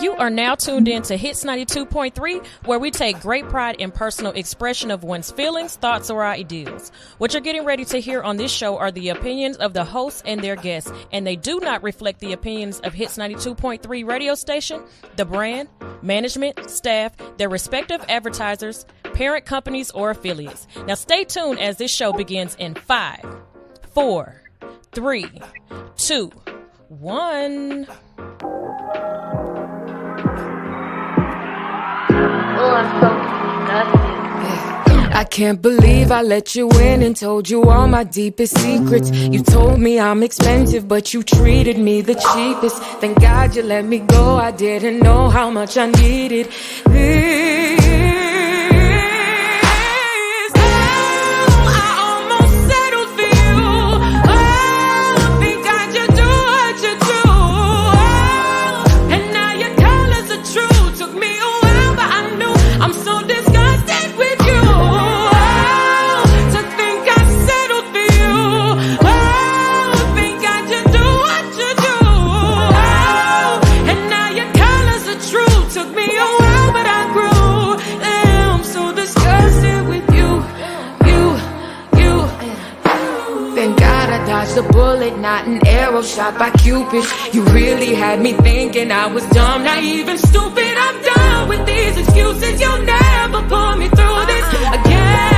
You are now tuned in to Hits 92.3, where we take great pride in personal expression of one's feelings, thoughts, or ideals. What you're getting ready to hear on this show are the opinions of the hosts and their guests, and they do not reflect the opinions of Hits 92.3 radio station, the brand, management, staff, their respective advertisers, parent companies, or affiliates. Now stay tuned as this show begins in 5, 4, 3, 2, 1. I can't believe I let you in and told you all my deepest secrets. You told me I'm expensive, but you treated me the cheapest. Thank God you let me go, I didn't know how much I needed this. The bullet, not an arrow shot by Cupid. You really had me thinking I was dumb, naive and stupid. I'm done with these excuses. You'll never pull me through this again.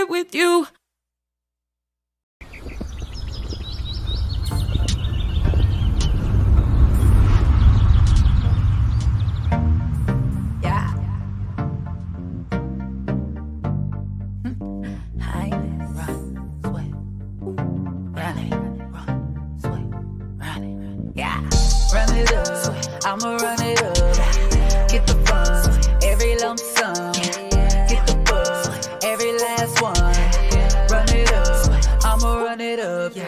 With you. Yeah. Run, sweat, run it, run, sweat, run it, yeah. Run it up, I'ma run it up. Get the funds, every lump sum. Get the buzz, every last one. Run it up, I'ma run it up. Yeah.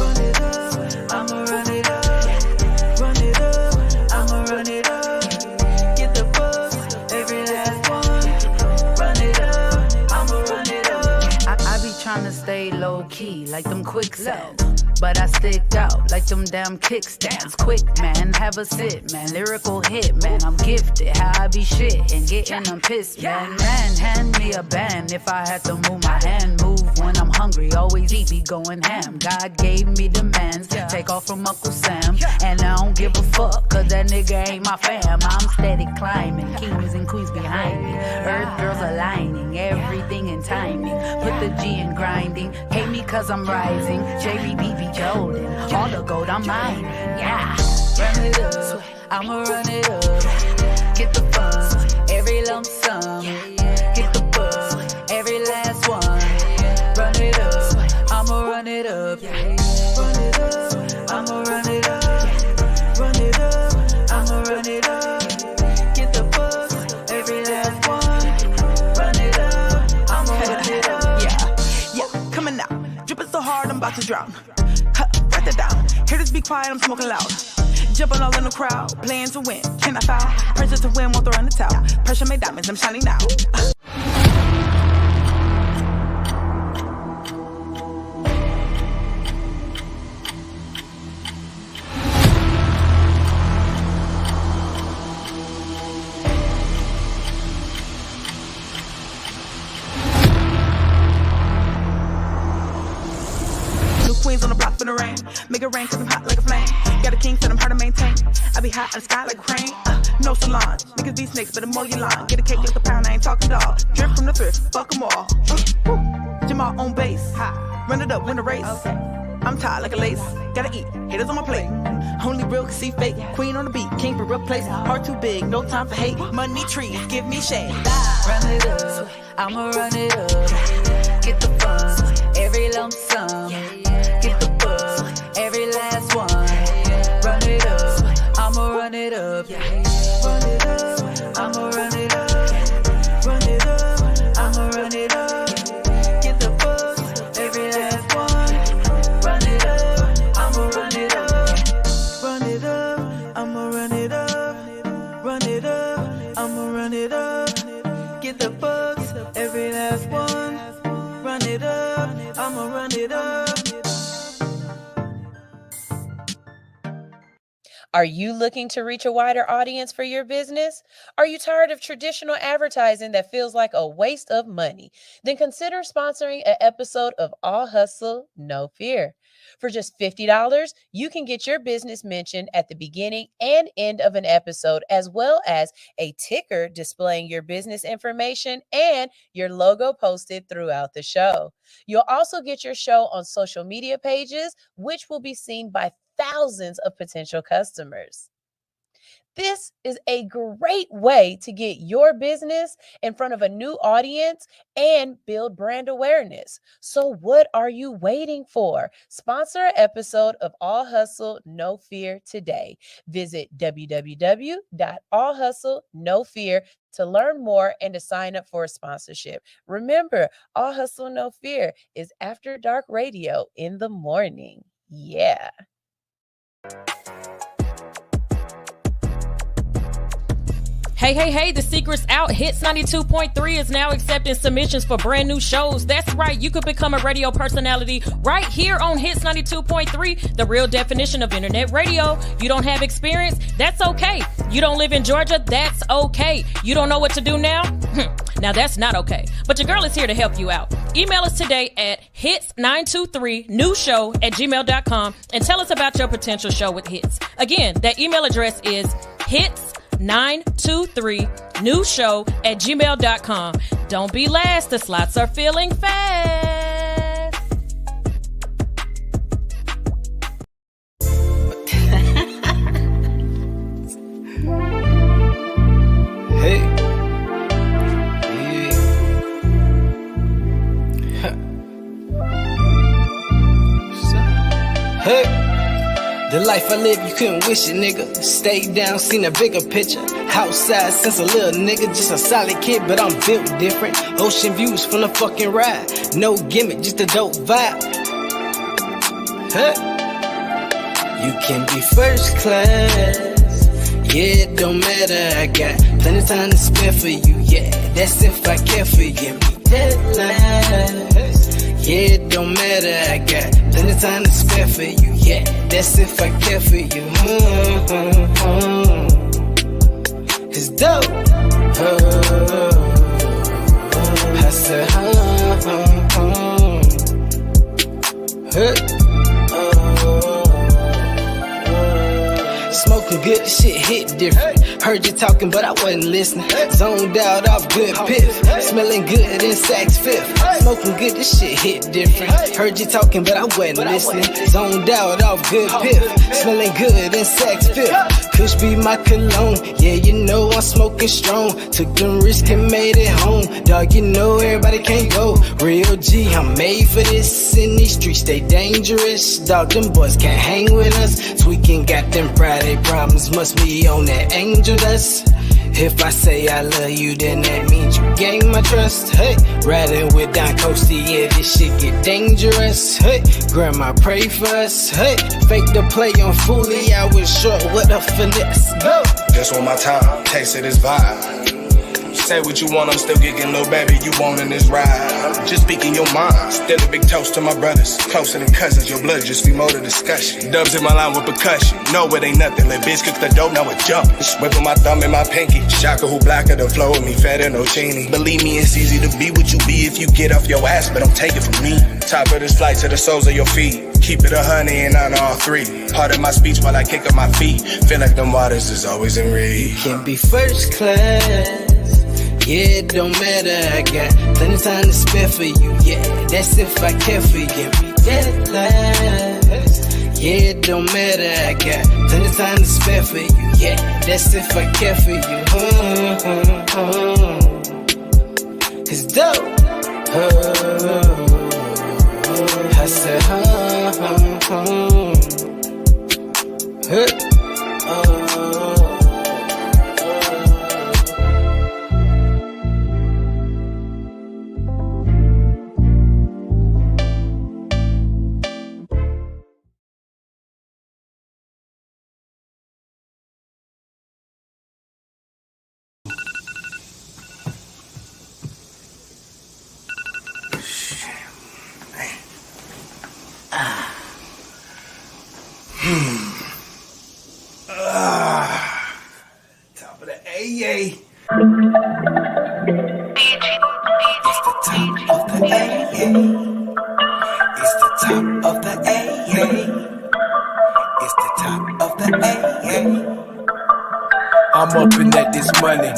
Run it up, I'ma run it up. Run it up, I'ma run it up. Get the buzz, every last one. Run it up, I'ma run it up. I be trying to stay low key like them quicksands, but I stick out like them damn kickstands. Quick, man, have a sit, man. Lyrical hit, man. I'm gifted. How I be shit and getting them pissed, man. Man, hand me a band if I had to move my hand. Move when I'm hungry, always be going ham. God gave me demands, take off from Uncle Sam. And I don't give a fuck, cause that nigga ain't my fam. I'm steady climbing, kings and queens behind me. Earth girls aligning, everything in timing. Put the G in grinding, hate me cause I'm rising. JBBB Jordan, all the gold I'm mining, yeah. Run it up, I'ma run it up. Get the funds, every lump sum. Get the buzz, every last one. Run it up, I'ma run it up. Run it up, I'ma run it up. Run it up, I'ma run it up. Get the buzz, every last one. Run it up, I'ma run it up. Yeah, coming out, dripping so hard I'm about to drown. Write that down, haters be quiet, I'm smoking loud. Jumping all in the crowd, playing to win, can I foul? Pressure to win, won't throw in the towel. Pressure made diamonds, I'm shining now. Queens on the block for the rain. Make it rain cause I'm hot like a flame. Got a king, said I'm hard to maintain. I be high in the sky like rain. No Solange, niggas be snakes, but the more you line. Get a cake like a pound, I ain't talking dog. Drip from the thrift, fuck them all. Jamal on base, run it up, win the race. I'm tired like a lace, gotta eat, haters on my plate. Only real can see fake, queen on the beat, king for real place. Heart too big, no time for hate. Money trees, give me shade. Run it up, I'ma run it up. Get the funds, every lump sum. Get the buzz, every last one. Run it up, I'ma run it up. Run it up, I'ma run it up. Run it up, I'ma run it up. Get the buzz, every last one. Run it up, I'ma run it up. Run it up, I'ma run it up. Run it up, I'ma run it up. Get the bucks, every last one. Run it up, I'ma run it up. Are you looking to reach a wider audience for your business? Are you tired of traditional advertising that feels like a waste of money? Then consider sponsoring an episode of All Hustle, No Fear. For just $50, you can get your business mentioned at the beginning and end of an episode, as well as a ticker displaying your business information and your logo posted throughout the show. You'll also get your show on social media pages, which will be seen by thousands of potential customers. This is a great way to get your business in front of a new audience and build brand awareness. So what are you waiting for? Sponsor an episode of All Hustle, No Fear today. Visit www.allhustlenofear to learn more and to sign up for a sponsorship. Remember, All Hustle, No Fear is After Dark Radio in the morning. Yeah. Hey, the secret's out. Hits 92.3 is now accepting submissions for brand new shows. That's right, you could become a radio personality right here on Hits 92.3, the real definition of internet radio. You don't have experience? That's okay. You don't live in Georgia? That's okay. You don't know what to do now? Now that's not okay. But your girl is here to help you out. Email us today at hits923newshow@gmail.com and tell us about your potential show with Hits. Again, that email address is hits923newshow@gmail.com. Don't be last. The slots are filling fast. Hey. Hey. The life I live, you couldn't wish it, nigga. Stayed down, seen a bigger picture. Outside since a little nigga, just a solid kid, but I'm built different. Ocean views from the fucking ride. No gimmick, just a dope vibe. Hey. You can be first class. Yeah, it don't matter, I got plenty of time to spare for you. Yeah, that's if I care for you. Give me deadlines. Yeah, it don't matter, I got plenty of time to spare for you. Yeah, that's if I care for you. It's dope. I said, smoking good, shit hit different. Heard you talking, but I wasn't listening. Zoned out off good piff. Smelling good in Saks Fifth. Smoking good, this shit hit different. Heard you talking, but I wasn't listening. Zoned out off good piff. Smelling good in Saks Fifth. Kush be my cologne. Yeah, you know I'm smoking strong. Took them risks and made it home. Dog, you know everybody can't go. Real G, I'm made for this. In these streets, they dangerous. Dog, them boys can't hang with us. Tweaking, got them Friday problems. Must be on that angel dust. If I say I love you, then that means you gain my trust. Hey, riding with Don Coasty, yeah, this shit get dangerous. Hey, grandma pray for us. Hey, fake the play on Foolie, I was short with a finesse. Go. Just want my time, tasted this vibe. Say what you want, I'm still gigging, little baby, you wantin' this ride. I'm just speaking your mind. Still a big toast to my brothers. Closer than cousins, your blood just be more to discussion. Dubs in my line with percussion. No, it ain't nothing. Let bitch cook the dope, now it jumpin'. Whipping my thumb and my pinky. Shaka who blacker the flow with me, fatter, no chini. Believe me, it's easy to be what you be if you get off your ass, but don't take it from me. Top of this flight to the soles of your feet. Keep it 100 and on all three. Part of my speech while I kick up my feet. Feel like them waters is always in reach. You can be first class. Yeah, it don't matter, I got plenty time to spare for you. Yeah, that's if I care for you. Be that last. Yeah, it don't matter, I got plenty time to spare for you. Yeah, that's if I care for you. Cause dope. I said, Top of the AA. it's the top of the AA. It's the top of the AA. It's the top of the AA. I'm up in at this money.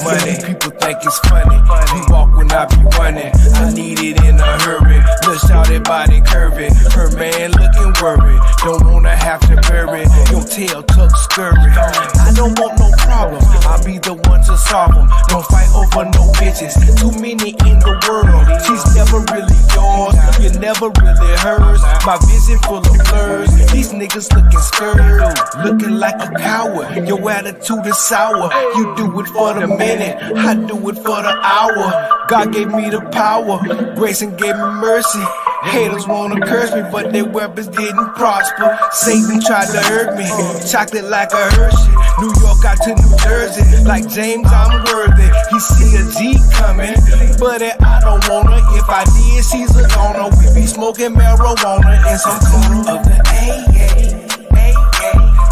People think it's funny. We walk when I be running. I need it in a hurry. Look, shout that body curving. Her man looking worried. Don't wanna have to bury. Your tail tuck scurry. I don't want no problem. I'll be the one to solve them. Don't fight over no bitches. Too many in the world. She's never really yours. You're never really hers. My vision full of blurs. These niggas looking scared. Looking like a coward. Your attitude is sour. You do it for the minute, I do it for the hour. God gave me the power, grace and gave me mercy. Haters wanna curse me, but their weapons didn't prosper. Satan tried to hurt me, chocolate like a Hershey. New York out to New Jersey, like James, I'm worthy. He see a G coming, but I don't wanna. If I did, she's a goner. We be smoking marijuana in some corner of the AA,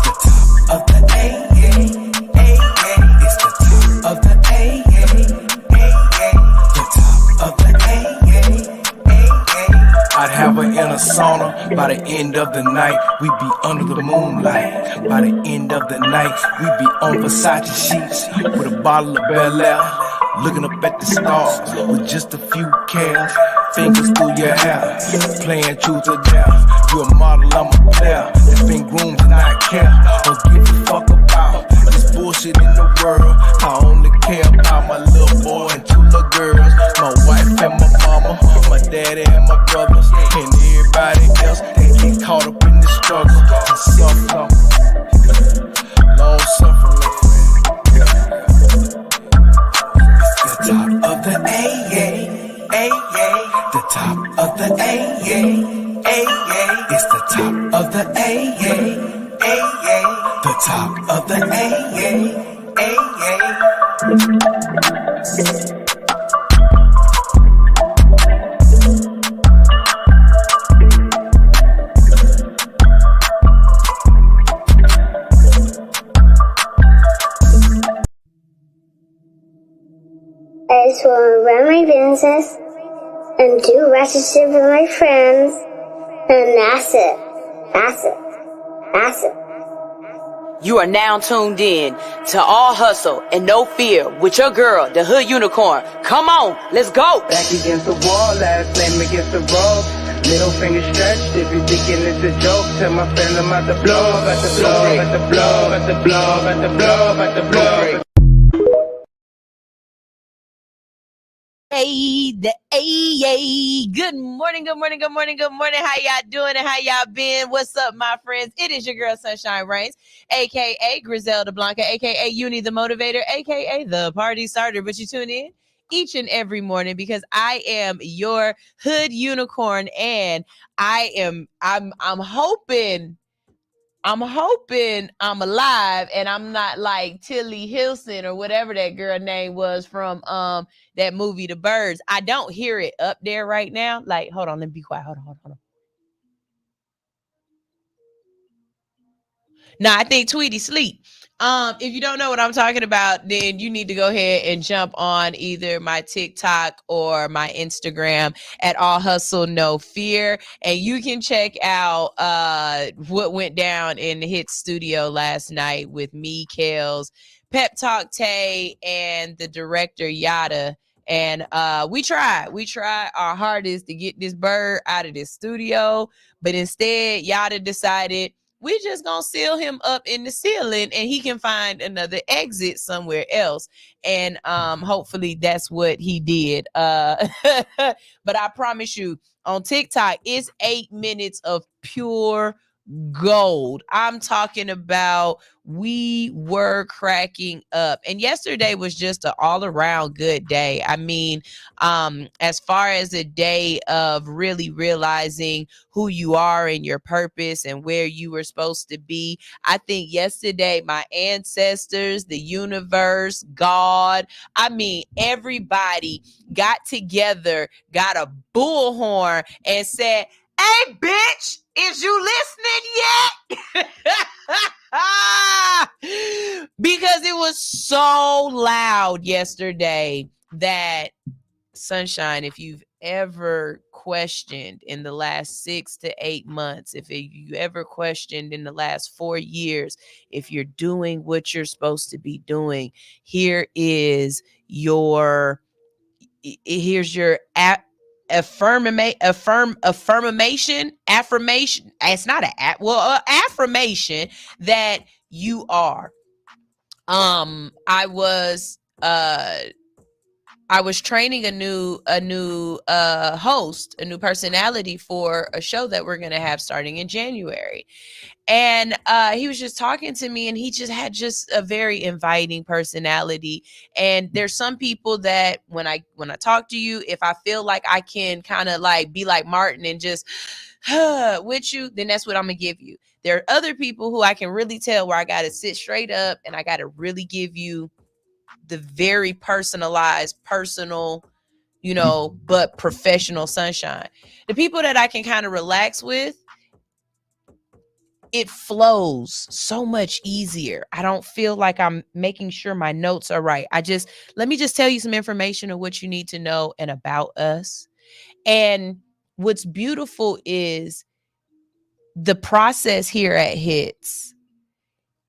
the top of the AA. Of the AA, the top of the AA. I'd have her in a sauna by the end of the night. We'd be under the moonlight. By the end of the night, we'd be on Versace sheets with a bottle of Bel Air, looking up at the stars with just a few cares. Fingers through your hair, playing truth or dare. You're a model, I'm a player. That's been groomed to not care or give a fuck about this bullshit in the world. I only care about my little boy and two little girls. My wife and my mama, my daddy and my brothers, and everybody else. They get caught up in the struggle and suffer. Long suffering, it's the top of the AA. The top of the AA. It's the top of the AA. The top of the AA. I just want to run my business and do relationship with my friends, and that's it. You are now tuned in to All Hustle and No Fear with your girl, the Hood Unicorn. Come on, let's go. Back against the wall, last name against the rope. Middle finger stretched, if you thinking it's a joke, tell my friend I'm at the blow, at the blow, at the blow, at the blow, at the blow, at the blow. Hey, the AA. Good morning. How y'all doing and how y'all been? What's up, my friends? It is your girl, Sunshine Reigns, a.k.a. Griselda Blanca, a.k.a. Uni the Motivator, a.k.a. the Party Starter. But you tune in each and every morning because I am your Hood Unicorn, and I'm hoping I'm hoping I'm alive and I'm not like Tilly Hilson or whatever that girl name was from that movie The Birds. I don't hear it up there right now. Like, hold on, let me be quiet. Hold on. Nah, I think Tweety sleep. If you don't know what I'm talking about, then you need to go ahead and jump on either my TikTok or my Instagram at All Hustle No Fear, and you can check out what went down in the Hit Studio last night with me, Kels, Pep Talk Tay, and the director Yada. And we tried our hardest to get this bird out of this studio, but instead Yada decided we just gonna seal him up in the ceiling and he can find another exit somewhere else. And hopefully that's what he did. But I promise you, on TikTok, it's 8 minutes of pure gold. I'm talking about we were cracking up. And yesterday was just an all-around good day. I mean, as far as a day of really realizing who you are and your purpose and where you were supposed to be, I think yesterday my ancestors, the universe, God, I mean, everybody got together, got a bullhorn and said, "Hey, bitch, is you listening yet?" Because it was so loud yesterday that, Sunshine, if you've ever questioned in the last 6 to 8 months, if you ever questioned in the last 4 years, if you're doing what you're supposed to be doing, here's your affirmation. It's not affirmation that you are. I was training a new host, a new personality for a show that we're going to have starting in January. And he was just talking to me, and he just had just a very inviting personality. And there's some people that when I talk to you, if I feel like I can kind of like be like Martin and just with you, then that's what I'm gonna give you. There are other people who I can really tell where I got to sit straight up and I got to really give you the very personalized, personal, but professional Sunshine. The people that I can kind of relax with, it flows so much easier. I don't feel like I'm making sure my notes are right. Let me just tell you some information of what you need to know and about us. And what's beautiful is the process here at Hits.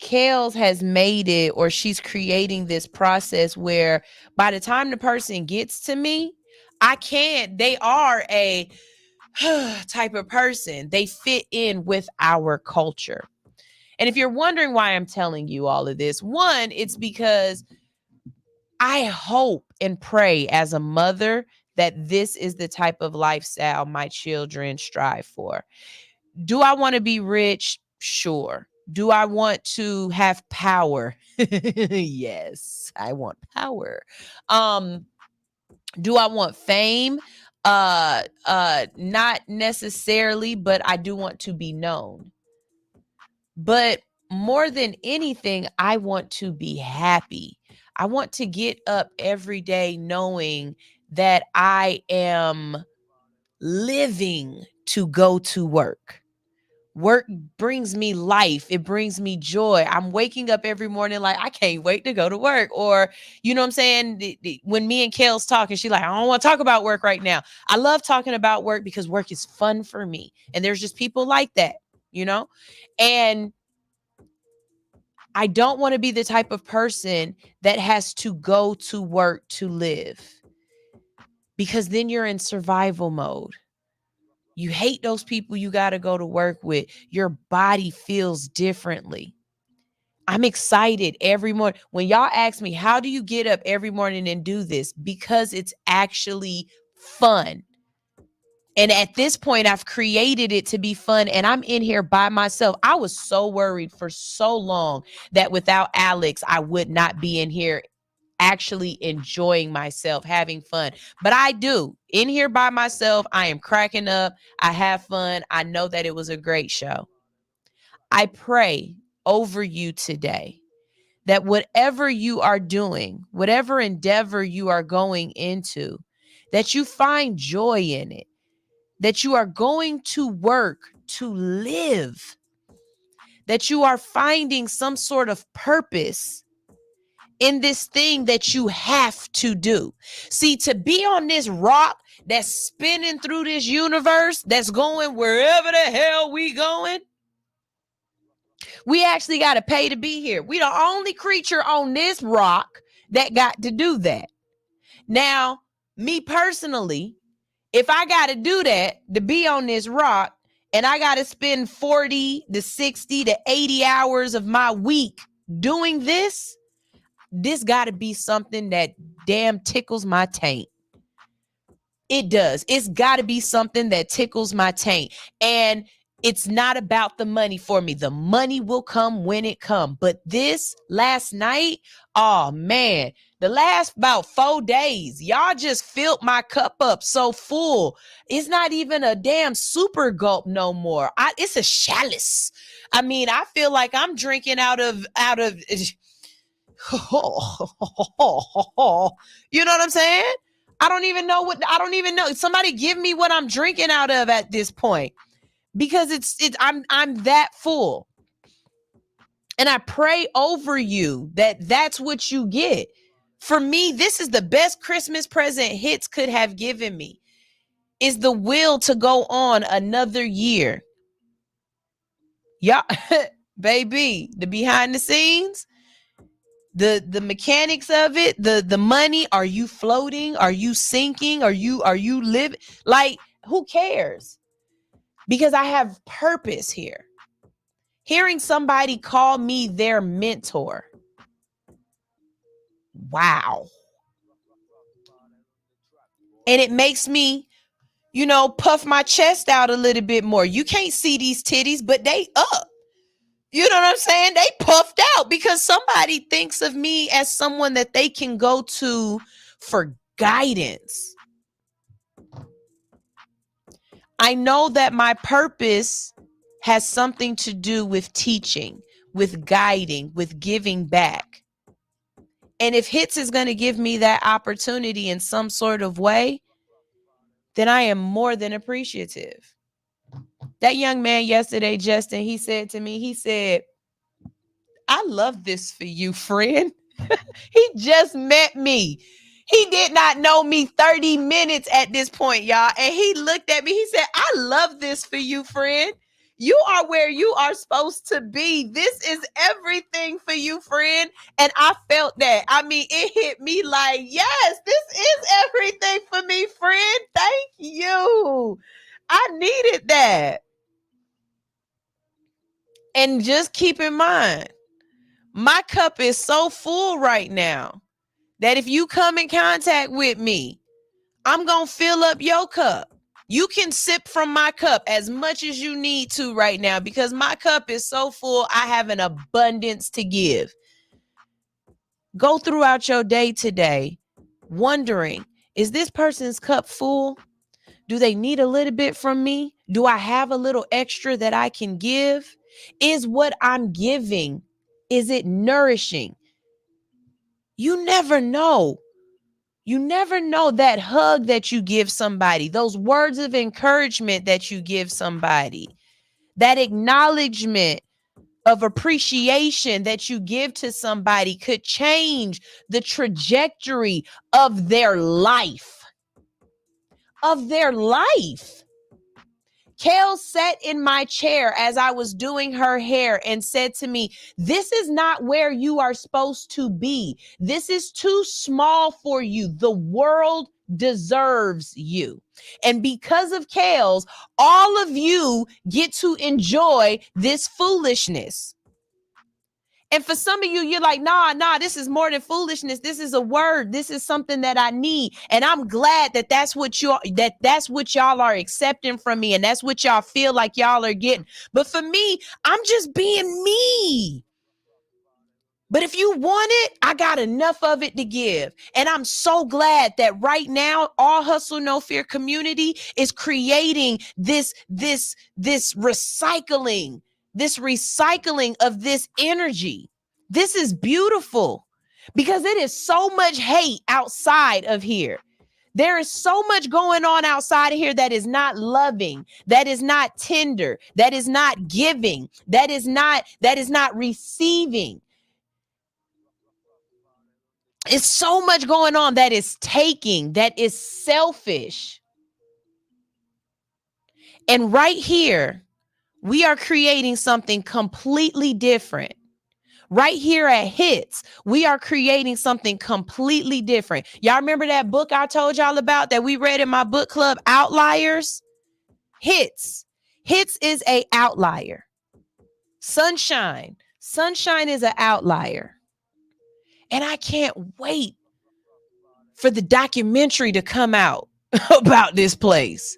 Kels has made it, or she's creating this process where by the time the person gets to me, they are a type of person. They fit in with our culture. And if you're wondering why I'm telling you all of this, one, it's because I hope and pray as a mother that this is the type of lifestyle my children strive for. Do I want to be rich? Sure. Do I want to have power? Yes, I want power. Do I want fame? Not necessarily, but I do want to be known. But more than anything, I want to be happy. I want to get up every day knowing that I am living to go to work. Work brings me life. It brings me joy. I'm waking up every morning like, I can't wait to go to work. Or, you know what I'm saying? When me and Kels talking, she's like, I don't want to talk about work right now. I love talking about work because work is fun for me. And there's just people like that, And I don't want to be the type of person that has to go to work to live, because then you're in survival mode. You hate those people you got to go to work with. Your body feels differently. I'm excited every morning. When y'all ask me, how do you get up every morning and do this? Because it's actually fun. And at this point, I've created it to be fun, and I'm in here by myself. I was so worried for so long that without Alex, I would not be in here actually enjoying myself, having fun. But I do. In here by myself, I am cracking up. I have fun. I know that it was a great show. I pray over you today that whatever you are doing, whatever endeavor you are going into, that you find joy in it, that you are going to work to live, that you are finding some sort of purpose in this thing that you have to do. See, to be on this rock that's spinning through this universe, that's going wherever the hell we going, we actually got to pay to be here. We the only creature on this rock that got to do that. Now, me personally, if I got to do that to be on this rock, and I got to spend 40 to 60 to 80 hours of my week doing this got to be something that damn tickles my taint. It does. It's got to be something that tickles my taint. And it's not about the money for me. The money will come when it comes. But this last night, oh man, the last about 4 days, y'all just filled my cup up so full. It's not even a damn super gulp no more. It's a chalice. I mean, I feel like I'm drinking out of you know what I'm saying? I don't even know. Somebody give me what I'm drinking out of at this point. Because I'm that full. And I pray over you that that's what you get. For me, this is the best Christmas present Hits could have given me, is the will to go on another year. Yeah, baby, the behind the scenes, the mechanics of it, the money. Are you floating? Are you sinking? Are you living? Like, who cares? Because I have purpose here. Hearing somebody call me their mentor. Wow. And it makes me, puff my chest out a little bit more. You can't see these titties, but they up. You know what I'm saying? They puffed out because somebody thinks of me as someone that they can go to for guidance. I know that my purpose has something to do with teaching, with guiding, with giving back. And if Hits is going to give me that opportunity in some sort of way, then I am more than appreciative. That young man yesterday, Justin, he said to me, I love this for you, friend. He just met me. He did not know me 30 minutes at this point, y'all. And he looked at me. He said, I love this for you, friend. You are where you are supposed to be. This is everything for you, friend. And I felt that. I mean, it hit me like, yes, this is everything for me, friend. Thank you. I needed that. And just keep in mind, my cup is so full right now that if you come in contact with me, I'm going to fill up your cup. You can sip from my cup as much as you need to right now because my cup is so full. I have an abundance to give. Go throughout your day today wondering, is this person's cup full? Do they need a little bit from me? Do I have a little extra that I can give? Is what I'm giving, is it nourishing? You never know. You never know that hug that you give somebody, those words of encouragement that you give somebody, that acknowledgement of appreciation that you give to somebody could change the trajectory of their life. Kale sat in my chair as I was doing her hair and said to me, this is not where you are supposed to be. This is too small for you. The world deserves you. And because of Kale's, all of you get to enjoy this foolishness. And for some of you, you're like, nah, this is more than foolishness. This is a word. This is something that I need. And I'm glad that that's what y'all are accepting from me. And that's what y'all feel like y'all are getting. But for me, I'm just being me. But if you want it, I got enough of it to give. And I'm so glad that right now, All Hustle, No Fear community is creating this recycling this recycling of this energy. This is beautiful because it is so much hate outside of here. There is so much going on outside of here that is not loving, that is not tender, that is not giving, that is not receiving. It's so much going on that is taking, that is selfish. And right here, we are creating something completely different. Right here at Hits, we are creating something completely different. Y'all remember that book I told y'all about that we read in my book club, Outliers? Hits is a outlier. Sunshine is an outlier. And I can't wait for the documentary to come out about this place,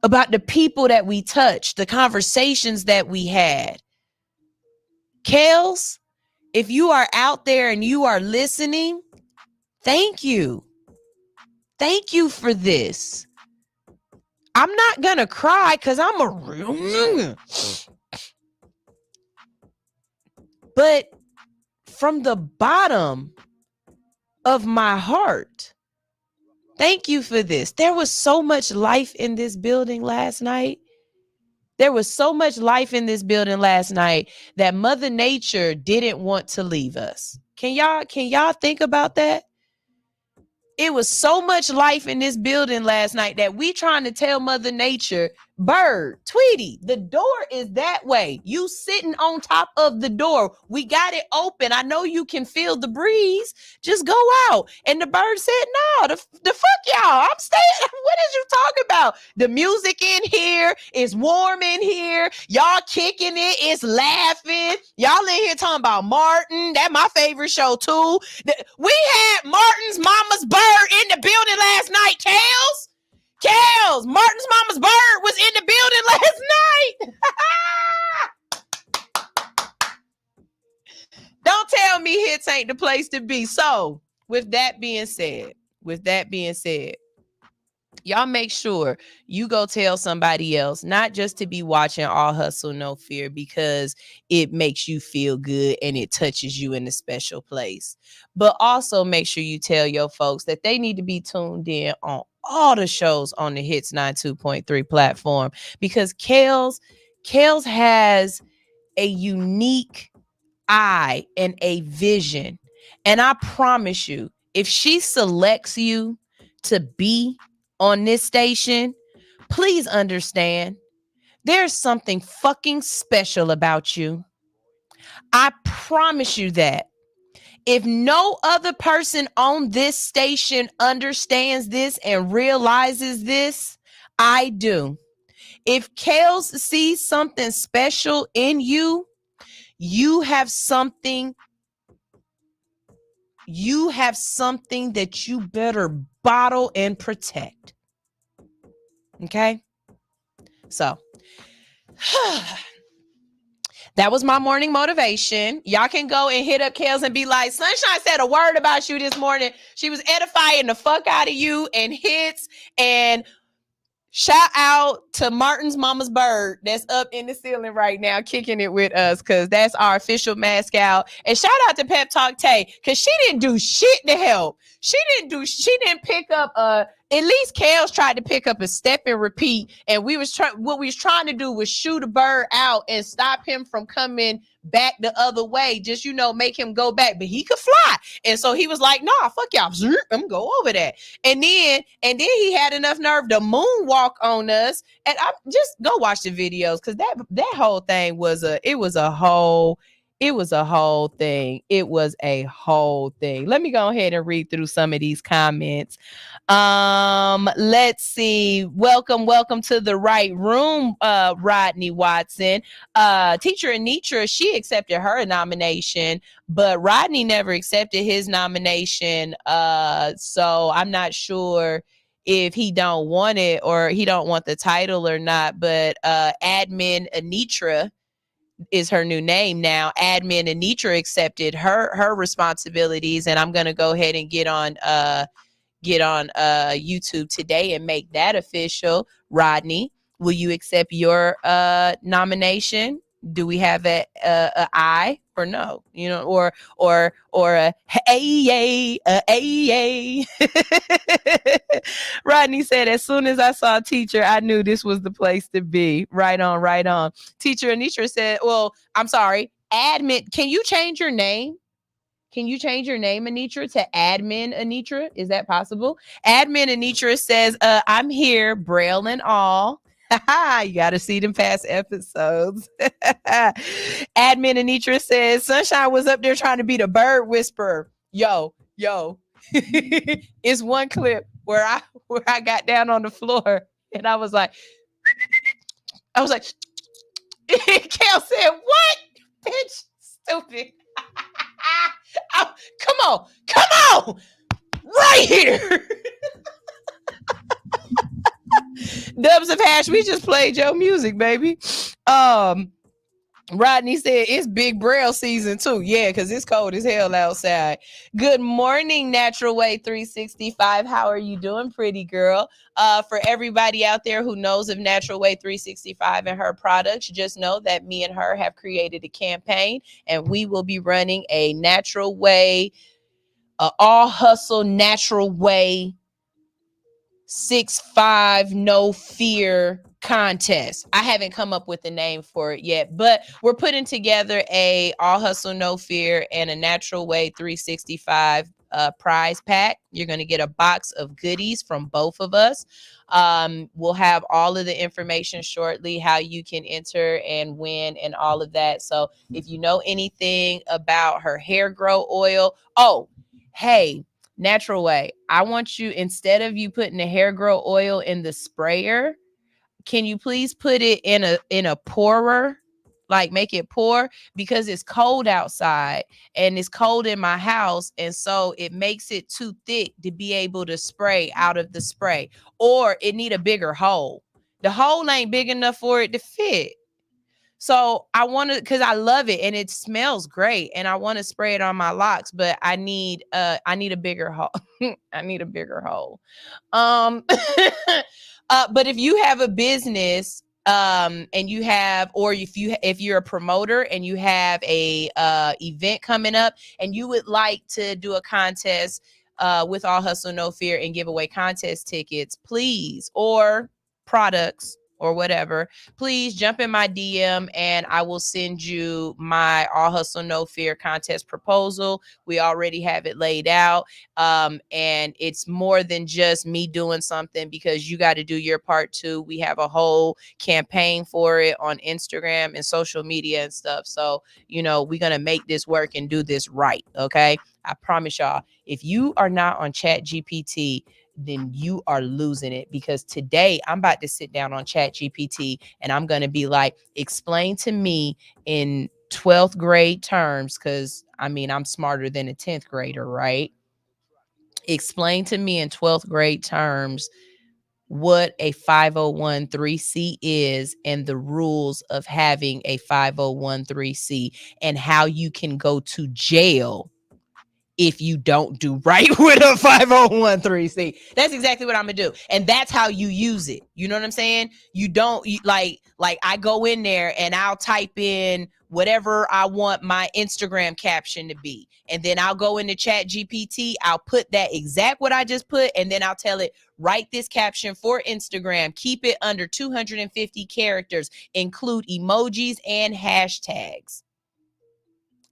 about the people that we touched, the conversations that we had. Kels, if you are out there and you are listening, thank you. Thank you for this. I'm not going to cry because I'm a real nigga. But from the bottom of my heart, thank you for this. There was so much life in this building last night. There was so much life in this building last night that Mother Nature didn't want to leave us. Can y'all think about that? It was so much life in this building last night that we trying to tell Mother Nature, Bird, Tweety, the door is that way. You sitting on top of the door. We got it open. I know you can feel the breeze. Just go out. And the bird said, no, the fuck y'all. I'm staying. What is you talking about? The music in here is warm in here. Y'all kicking it. It's laughing. Y'all in here talking about Martin. That's my favorite show too. We had Martin's mama's bird in the building last night, Kels, Martin's mama's bird was in the building last night. Don't tell me Hits ain't the place to be. So with that being said, y'all make sure you go tell somebody else, not just to be watching All Hustle, No Fear, because it makes you feel good and it touches you in a special place. But also make sure you tell your folks that they need to be tuned in on all the shows on the Hits 92.3 platform, because Kels has a unique eye and a vision. And I promise you, if she selects you to be on this station, please understand there's something fucking special about you. I promise you that. If no other person on this station understands this and realizes this, I do. If Kels sees something special in you, you have something that you better bottle and protect. Okay? So, that was my morning motivation. Y'all can go and hit up Kels and be like, Sunshine said a word about you this morning. She was edifying the fuck out of you and Hits. And shout out to Martin's mama's bird that's up in the ceiling right now, kicking it with us, because that's our official mascot. And shout out to Pep Talk Tay, because she didn't do shit to help. She didn't pick up at least Kels tried to pick up a step and repeat. And what we was trying to do was shoot a bird out and stop him from coming back the other way. Just, make him go back. But he could fly. And so he was like, nah, fuck y'all. I'm gonna go over that. And then he had enough nerve to moonwalk on us. And I just go watch the videos, because that whole thing was a whole thing. It was a whole thing. Let me go ahead and read through some of these comments. Let's see. Welcome to the right room, Rodney Watson. Teacher Anitra, she accepted her nomination, but Rodney never accepted his nomination. So I'm not sure if he don't want it or he don't want the title or not. But Admin Anitra is her new name now. Admin Anitra accepted her responsibilities, and I'm gonna go ahead and get on YouTube today and make that official. Rodney, will you accept your nomination? Do we have a I or no? You know, or a hey, a. Rodney said, as soon as I saw Teacher, I knew this was the place to be. Right on, right on. Teacher Anitra said, well, I'm sorry, admin. Can you change your name? Can you change your name, Anitra, to Admin Anitra? Is that possible? Admin Anitra says, I'm here, Braille and all. You got to see them past episodes. Admin Anitra says, Sunshine was up there trying to be the bird whisperer. Yo. It's one clip where I got down on the floor and I was like, Cal said, what? Bitch, stupid. Come on, right here. Dubs of Hash, we just played your music, baby. Rodney said it's Big Braille season too. Yeah, because it's cold as hell outside. Good morning, Natural Way 365. How are you doing, pretty girl? For everybody out there who knows of Natural Way 365 and her products, just know that me and her have created a campaign, and we will be running a Natural Way, all hustle Natural Way 6'5" no fear contest. I haven't come up with a name for it yet, but we're putting together a all hustle no fear and a Natural Way 365 prize pack. You're going to get a box of goodies from both of us. We'll have all of the information shortly, how you can enter and win and all of that. So if you know anything about her hair grow oil, hey, Natural Way, I want you, instead of you putting the hair grow oil in the sprayer, can you please put it in a pourer, like make it pour, because it's cold outside and it's cold in my house, and so it makes it too thick to be able to spray out of the spray, or it need a bigger hole. The hole ain't big enough for it to fit. So I want to, because I love it and it smells great, and I want to spray it on my locks, but I need a bigger hole. I need a bigger hole. But if you have a business, and you have, or if you're a promoter and you have a event coming up and you would like to do a contest with All Hustle No Fear and give away contest tickets, please, or products or whatever, please jump in my DM and I will send you my All Hustle No Fear contest proposal. We already have it laid out. And it's more than just me doing something, because you got to do your part too. We have a whole campaign for it on Instagram and social media and stuff. So, we're going to make this work and do this right. Okay. I promise y'all, if you are not on ChatGPT, then you are losing it, because today I'm about to sit down on ChatGPT and I'm going to be like, explain to me in 12th grade terms, because I'm smarter than a 10th grader, right? Explain to me in 12th grade terms what a 501(c) is and the rules of having a 501(c) and how you can go to jail if you don't do right with a 501(c). That's exactly what I'm gonna do. And that's how you use it. You know what I'm saying? You don't like I go in there and I'll type in whatever I want my Instagram caption to be. And then I'll go into ChatGPT. I'll put that exact what I just put. And then I'll tell it, write this caption for Instagram. Keep it under 250 characters. Include emojis and hashtags.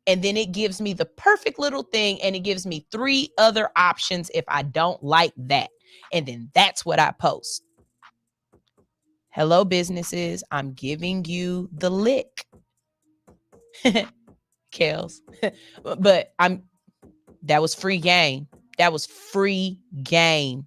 And then it gives me the perfect little thing, and it gives me 3 other options if I don't like that. And then that's what I post. Hello, businesses. I'm giving you the lick. Kels. But that was free game. That was free game.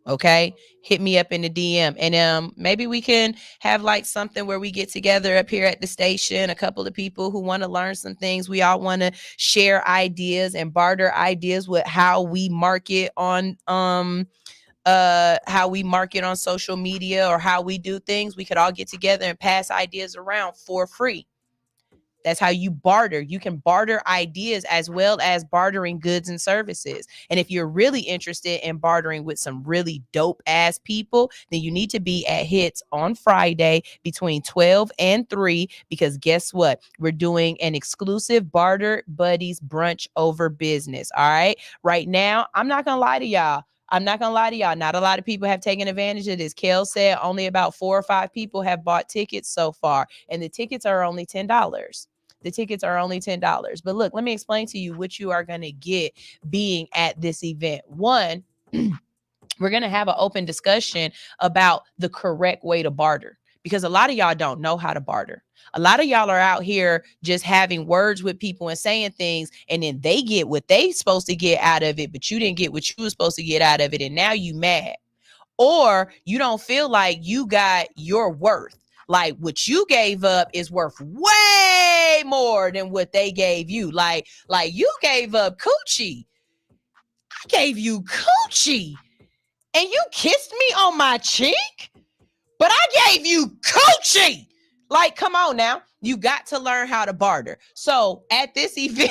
Okay, hit me up in the DM, and maybe we can have like something where we get together up here at the station, a couple of people who want to learn some things. We all want to share ideas and barter ideas with how we market on social media, or how we do things. We could all get together and pass ideas around for free. That's how you barter. You can barter ideas as well as bartering goods and services. And if you're really interested in bartering with some really dope ass people, then you need to be at Hits on Friday between 12 and 3, because guess what? We're doing an exclusive Barter Buddies brunch over business. All right. Right now, I'm not going to lie to y'all. Not a lot of people have taken advantage of this. Kel said only about 4 or 5 people have bought tickets so far, and the tickets are only $10. But look, let me explain to you what you are going to get being at this event. One, we're going to have an open discussion about the correct way to barter, because a lot of y'all don't know how to barter. A lot of y'all are out here just having words with people and saying things, and then they get what they supposed to get out of it, but you didn't get what you were supposed to get out of it, and now you mad. Or you don't feel like you got your worth. Like what you gave up is worth way more than what they gave you. Like you gave up coochie. I gave you coochie. And you kissed me on my cheek, but I gave you coochie. Like, come on now. You got to learn how to barter. So at this event,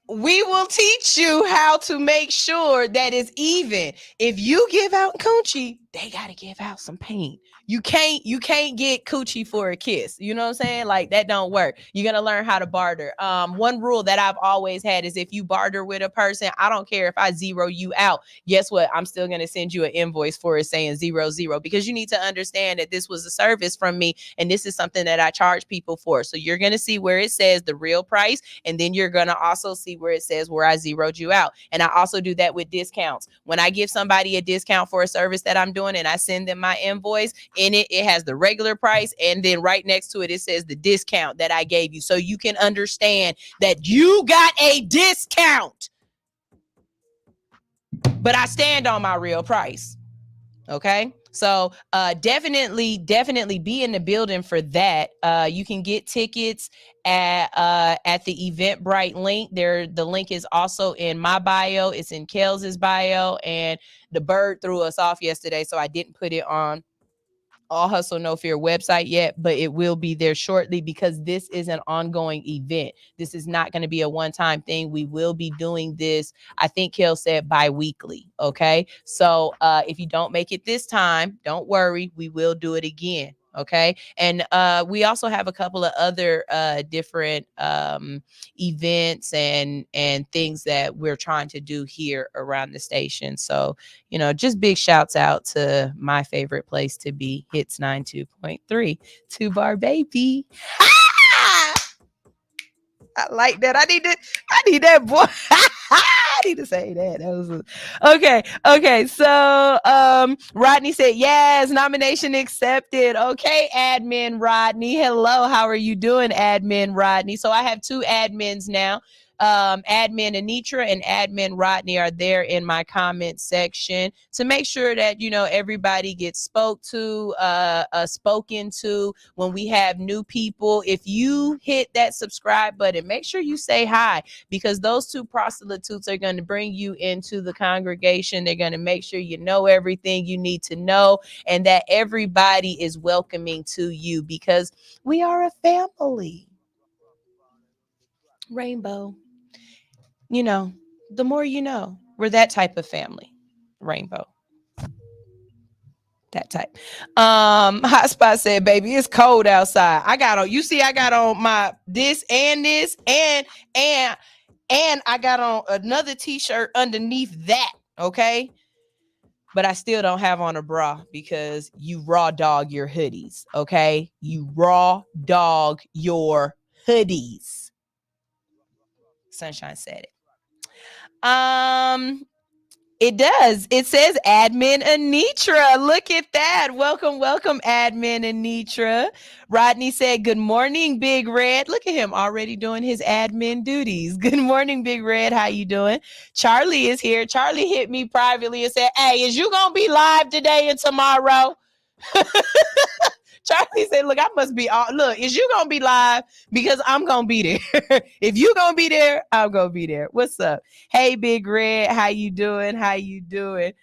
we will teach you how to make sure that it's even. If you give out coochie, they got to give out some pain. You can't get coochie for a kiss. You know what I'm saying? Like, that don't work. You're going to learn how to barter. One rule that I've always had is if you barter with a person, I don't care if I zero you out. Guess what? I'm still going to send you an invoice for it saying 00, because you need to understand that this was a service from me, and this is something that I charge people for. So you're going to see where it says the real price, and then you're going to also see where it says where I zeroed you out. And I also do that with discounts. When I give somebody a discount for a service that I'm doing and I send them my invoice, in it has the regular price, and then right next to it, it says the discount that I gave you, so you can understand that you got a discount. But I stand on my real price. Okay. So definitely be in the building for that. You can get tickets at the Eventbrite link. The link is also in my bio. It's in Kels's bio, and the bird threw us off yesterday, so I didn't put it on All Hustle No Fear website yet, but it will be there shortly, because this is an ongoing event. This is not going to be a one-time thing. We will be doing this, I think Kel said, bi-weekly. Okay. So if you don't make it this time, don't worry. We will do it again. Okay. And we also have a couple of other different events and things that we're trying to do here around the station. So, just big shouts out to my favorite place to be, Hits 92.3, 2 Bar Baby. I like that. I need that boy. I need to say that. That was okay. So Rodney said, yes, nomination accepted. Okay, admin Rodney. Hello, how are you doing, admin Rodney? So I have 2 admins now. Admin Anitra and admin Rodney are there in my comment section to make sure that everybody gets spoken to when we have new people. If you hit that subscribe button, make sure you say hi, because those 2 prostitutes are going to bring you into the congregation. They're going to make sure you know everything you need to know, and that everybody is welcoming to you, because we are a family. Rainbow. The more you know. We're that type of family. Rainbow. That type. Hotspot said, baby, it's cold outside. I got on my this and I got on another t-shirt underneath that. Okay. But I still don't have on a bra, because you raw dog your hoodies. Okay. You raw dog your hoodies. Sunshine said it. It does. It says admin Anitra. Look at that. Welcome, admin Anitra. Rodney said, good morning, Big Red. Look at him already doing his admin duties. Good morning, Big Red. How you doing? Charlie is here. Charlie hit me privately and said, hey, is you going to be live today and tomorrow? Charlie said, look, I must be all, look, is you going to be live? Because I'm going to be there. If you going to be there, I'm going to be there. What's up? Hey, Big Red, how you doing? How you doing?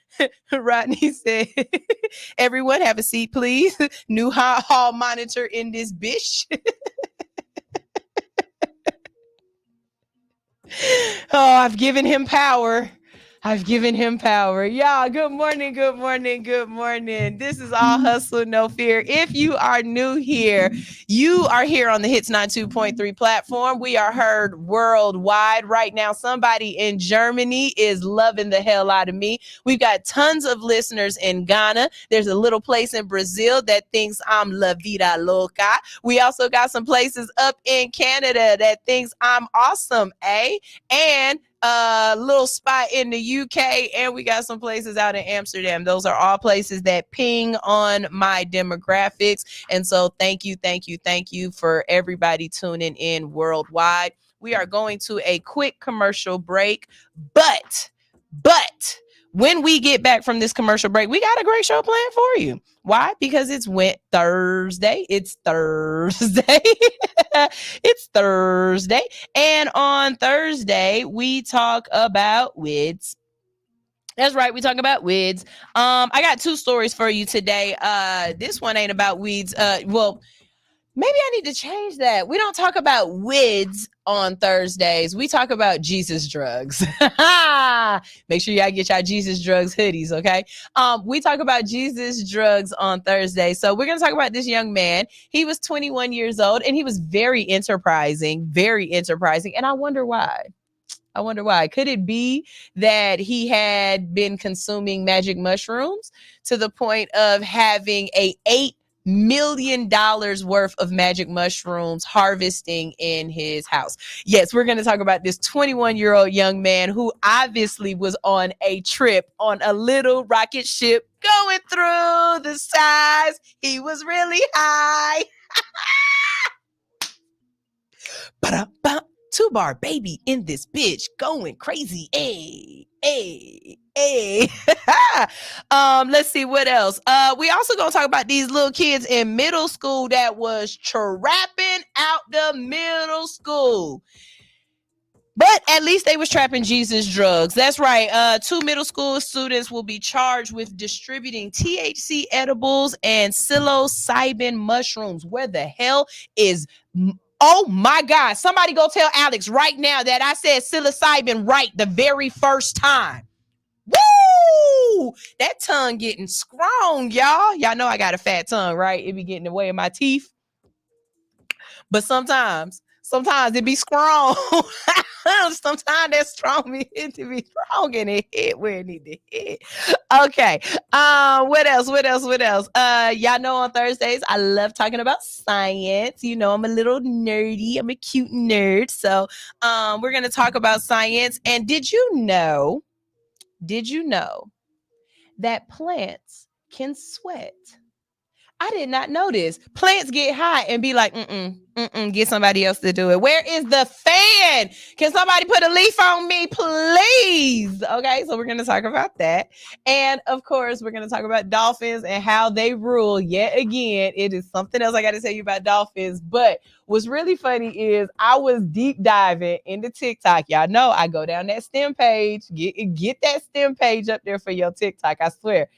Rodney said, everyone have a seat, please. New hall monitor in this bitch. Oh, I've given him power. I've given him power. Y'all, good morning, good morning, good morning. This is All Hustle, No Fear. If you are new here, you are here on the Hits 92.3 platform. We are heard worldwide right now. Somebody in Germany is loving the hell out of me. We've got tons of listeners in Ghana. There's a little place in Brazil that thinks I'm La Vida Loca. We also got some places up in Canada that thinks I'm awesome, and a little spot in the UK, and we got some places out in Amsterdam. Those are all places that ping on my demographics. And so thank you for everybody tuning in worldwide. We are going to a quick commercial break, but when we get back from this commercial break, we got a great show planned for you. Why? Because it's Thursday. It's Thursday. It's Thursday. And on Thursday, we talk about WIDs. That's right. We talk about WIDs. I got two stories for you today. This one ain't about weeds. Well, maybe I need to change that. We don't talk about WIDs on Thursdays. We talk about Jesus drugs. Make sure y'all get y'all Jesus drugs hoodies, okay? We talk about Jesus drugs on Thursday. So we're going to talk about this young man. He was 21 years old, and he was very enterprising. And I wonder why. Could it be that he had been consuming magic mushrooms to the point of having $8 million worth of magic mushrooms harvesting in his house? Yes, we're going to talk about this 21-year-old young man who obviously was on a trip on a little rocket ship going through the skies. He was really high. Ba-da-ba. 2-bar baby in this bitch going crazy. Hey. Let's see what else. We also gonna talk about these little kids in middle school that was trapping out the middle school. But at least they was trapping Jesus drugs. That's right. 2 middle school students will be charged with distributing THC edibles and Psilocybin mushrooms. Where the hell is... Oh my God. Somebody go tell Alex right now that I said psilocybin right the very first time. Woo! That tongue getting strong, y'all. Y'all know I got a fat tongue, right? It be getting in the way of my teeth. But sometimes it be strong. Sometimes that strong be it to be strong and it hit where it need to hit. Okay. What else? Y'all know on Thursdays, I love talking about science. You know, I'm a little nerdy. I'm a cute nerd. So we're going to talk about science. And did you know that plants can sweat? I did not know this. Plants get high and be like, get somebody else to do it. Where is the fan? Can somebody put a leaf on me, please? Okay, so we're going to talk about that. And of course, we're going to talk about dolphins and how they rule yet again. It is something else I got to tell you about dolphins. But what's really funny is I was deep diving into TikTok. Y'all know I go down that STEM page. Get that STEM page up there for your TikTok, I swear.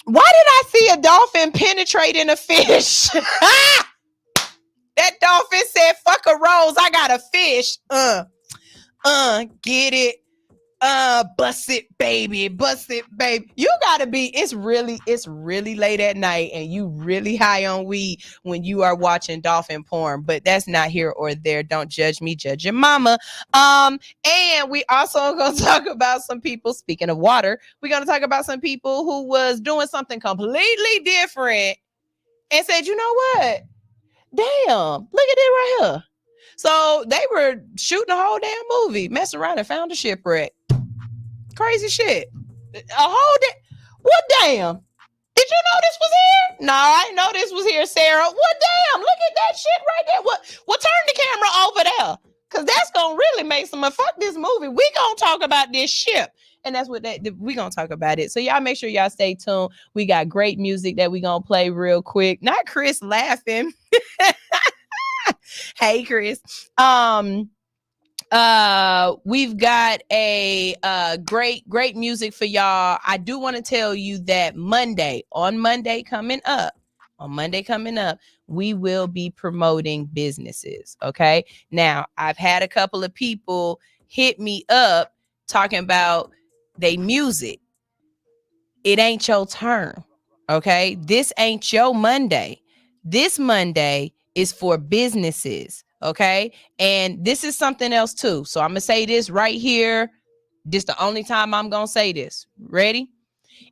Why did I see a dolphin penetrating a fish? That dolphin said, fuck a rose, I got a fish. Get it. Bust it, baby. You gotta be, it's really late at night and you really high on weed when you are watching dolphin porn, but that's not here or there. Don't judge me, judge your mama. And we also gonna talk about some people, speaking of water, we're gonna talk about some people who was doing something completely different and said, you know what? Damn, look at it right here. So they were shooting a whole damn movie, messing around and found a shipwreck. Crazy shit. What damn? Did you know this was here? No, I didn't know this was here, Sarah. What damn? Look at that shit right there. What turn the camera over there? Because that's going to really make some fuck this movie. We going to talk about this ship. And that's what we going to talk about it. So y'all make sure y'all stay tuned. We got great music that we going to play real quick. Not Chris laughing. Hey, Chris. We've got a great music for y'all. I do want to tell you that on Monday coming up, we will be promoting businesses. Okay. Now, I've had a couple of people hit me up talking about they music. It ain't your turn. Okay. This ain't your Monday. This Monday is for businesses. Okay. And this is something else too. So I'm going to say this right here. This is the only time I'm going to say this. Ready?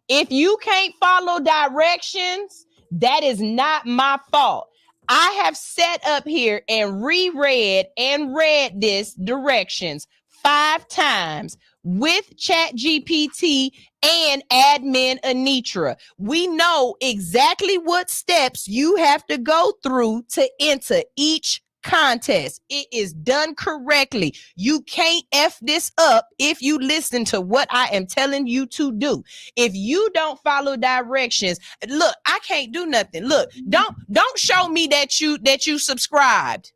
If you can't follow directions, that is not my fault. I have sat up here and reread and read this directions 5 times with ChatGPT and admin Anitra. We know exactly what steps you have to go through to enter each contest. It is done correctly. You can't F this up if you listen to what I am telling you to do. If you don't follow directions, look, I can't do nothing. Look, don't show me that you subscribed.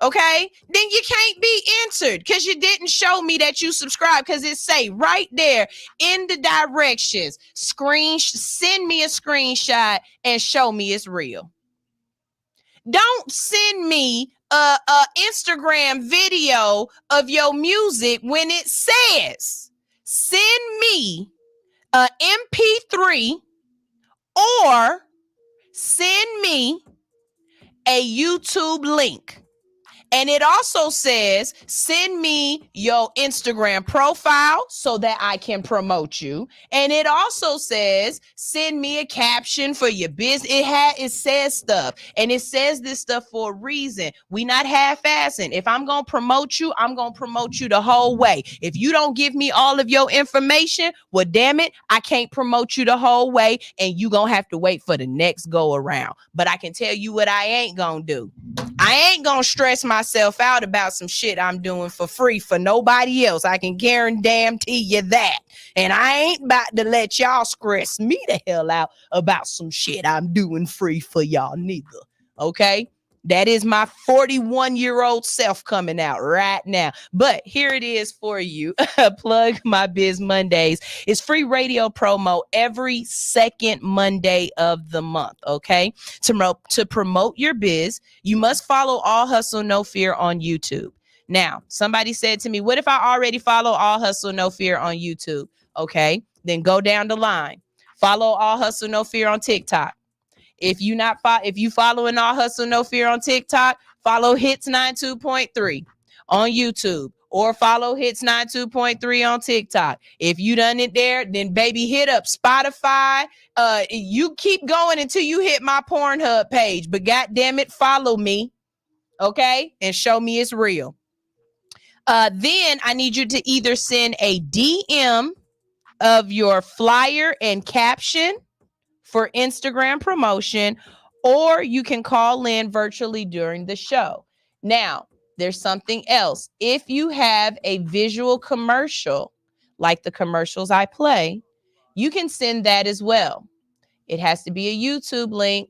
Okay, then you can't be entered because you didn't show me that you subscribed, because it say right there in the directions, send me a screenshot and show me it's real. Don't send me a Instagram video of your music when it says send me a MP3 or send me a YouTube link. And it also says, send me your Instagram profile so that I can promote you. And it also says, send me a caption for your business. It says stuff. And it says this stuff for a reason. We not half-assing. If I'm going to promote you, I'm going to promote you the whole way. If you don't give me all of your information, well, damn it, I can't promote you the whole way. And you going to have to wait for the next go around. But I can tell you what I ain't going to do. I ain't going to stress myself out about some shit I'm doing for free for nobody else. I can guarantee you that. And I ain't about to let y'all stress me the hell out about some shit I'm doing free for y'all neither. Okay? That is my 41-year-old self coming out right now. But here it is for you. Plug my Biz Mondays. It's free radio promo every second Monday of the month, okay? To promote your biz, you must follow All Hustle No Fear on YouTube. Now, somebody said to me, what if I already follow All Hustle No Fear on YouTube? Okay, then go down the line. Follow All Hustle No Fear on TikTok. If you following All Hustle No Fear on TikTok, follow Hits 92.3 on YouTube, or follow Hits 92.3 on TikTok. If you done it there, then baby, hit up Spotify. You keep going until you hit my Pornhub page, but goddamn it, follow me, okay, and show me it's real. Then I need you to either send a DM of your flyer and caption for Instagram promotion, or you can call in virtually during the show. Now, there's something else. If you have a visual commercial, like the commercials I play, you can send that as well. It has to be a YouTube link,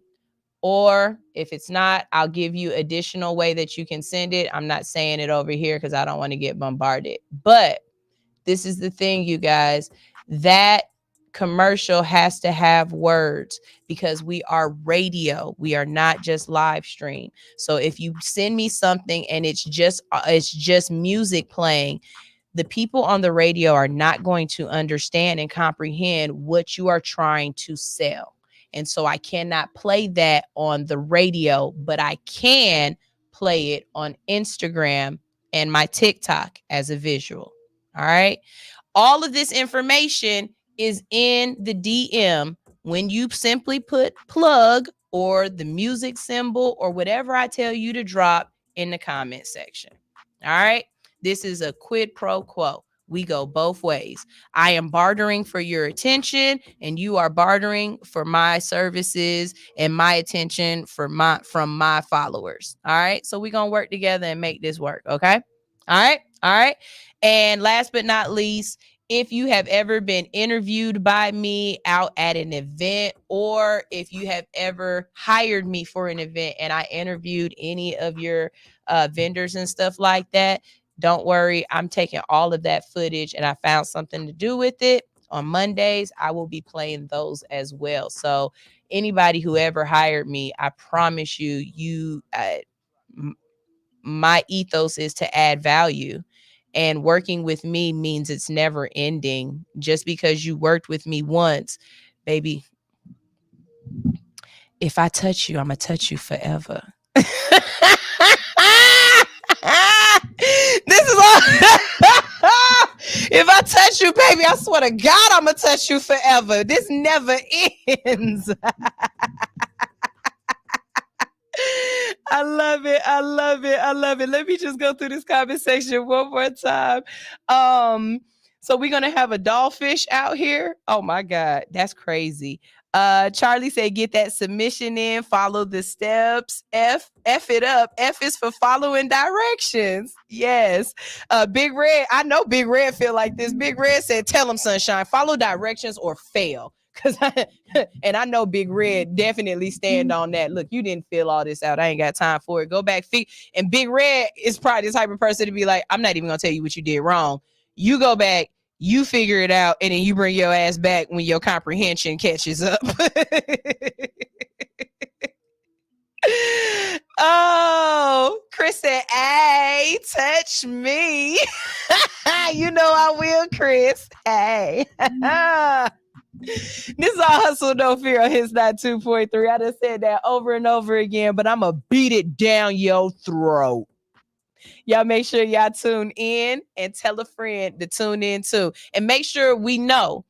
or if it's not, I'll give you additional way that you can send it. I'm not saying it over here because I don't want to get bombarded. But this is the thing, you guys, that commercial has to have words, because we are radio. We are not just live stream. So if you send me something and it's just music playing, the people on the radio are not going to understand and comprehend what you are trying to sell. And so I cannot play that on the radio, but I can play it on Instagram and my TikTok as a visual. All right. All of this information is in the DM when you simply put plug or the music symbol or whatever I tell you to drop in the comment section. All right. This is a quid pro quo. We go both ways. I am bartering for your attention, and you are bartering for my services and my attention from my followers. All right. So we're going to work together and make this work. Okay. All right. All right. And last but not least, if you have ever been interviewed by me out at an event, or if you have ever hired me for an event and I interviewed any of your vendors and stuff like that, don't worry. I'm taking all of that footage and I found something to do with it. On Mondays, I will be playing those as well. So anybody who ever hired me, I promise you, my ethos is to add value. And working with me means it's never ending. Just because you worked with me once, baby, if I touch you, I'm going to touch you forever. This is all. If I touch you, baby, I swear to God, I'm going to touch you forever. This never ends. I love it. I love it. I love it. Let me just go through this comment section one more time. So we're going to have a dollfish out here. Oh my God. That's crazy. Charlie said, get that submission in, follow the steps. F it up. F is for following directions. Yes. Big Red, I know Big Red feel like this. Big Red said, tell him, Sunshine, follow directions or fail. And I know Big Red definitely stand on that. Look, you didn't fill all this out. I ain't got time for it. Go back. And Big Red is probably the type of person to be like, I'm not even going to tell you what you did wrong. You go back, you figure it out, and then you bring your ass back when your comprehension catches up. Oh, Chris said, hey, touch me. You know I will, Chris. Hey. This is All Hustle, No Fear on Hits 2.3. I just said that over and over again, but I'm going to beat it down your throat. Y'all make sure y'all tune in and tell a friend to tune in too. And make sure we know.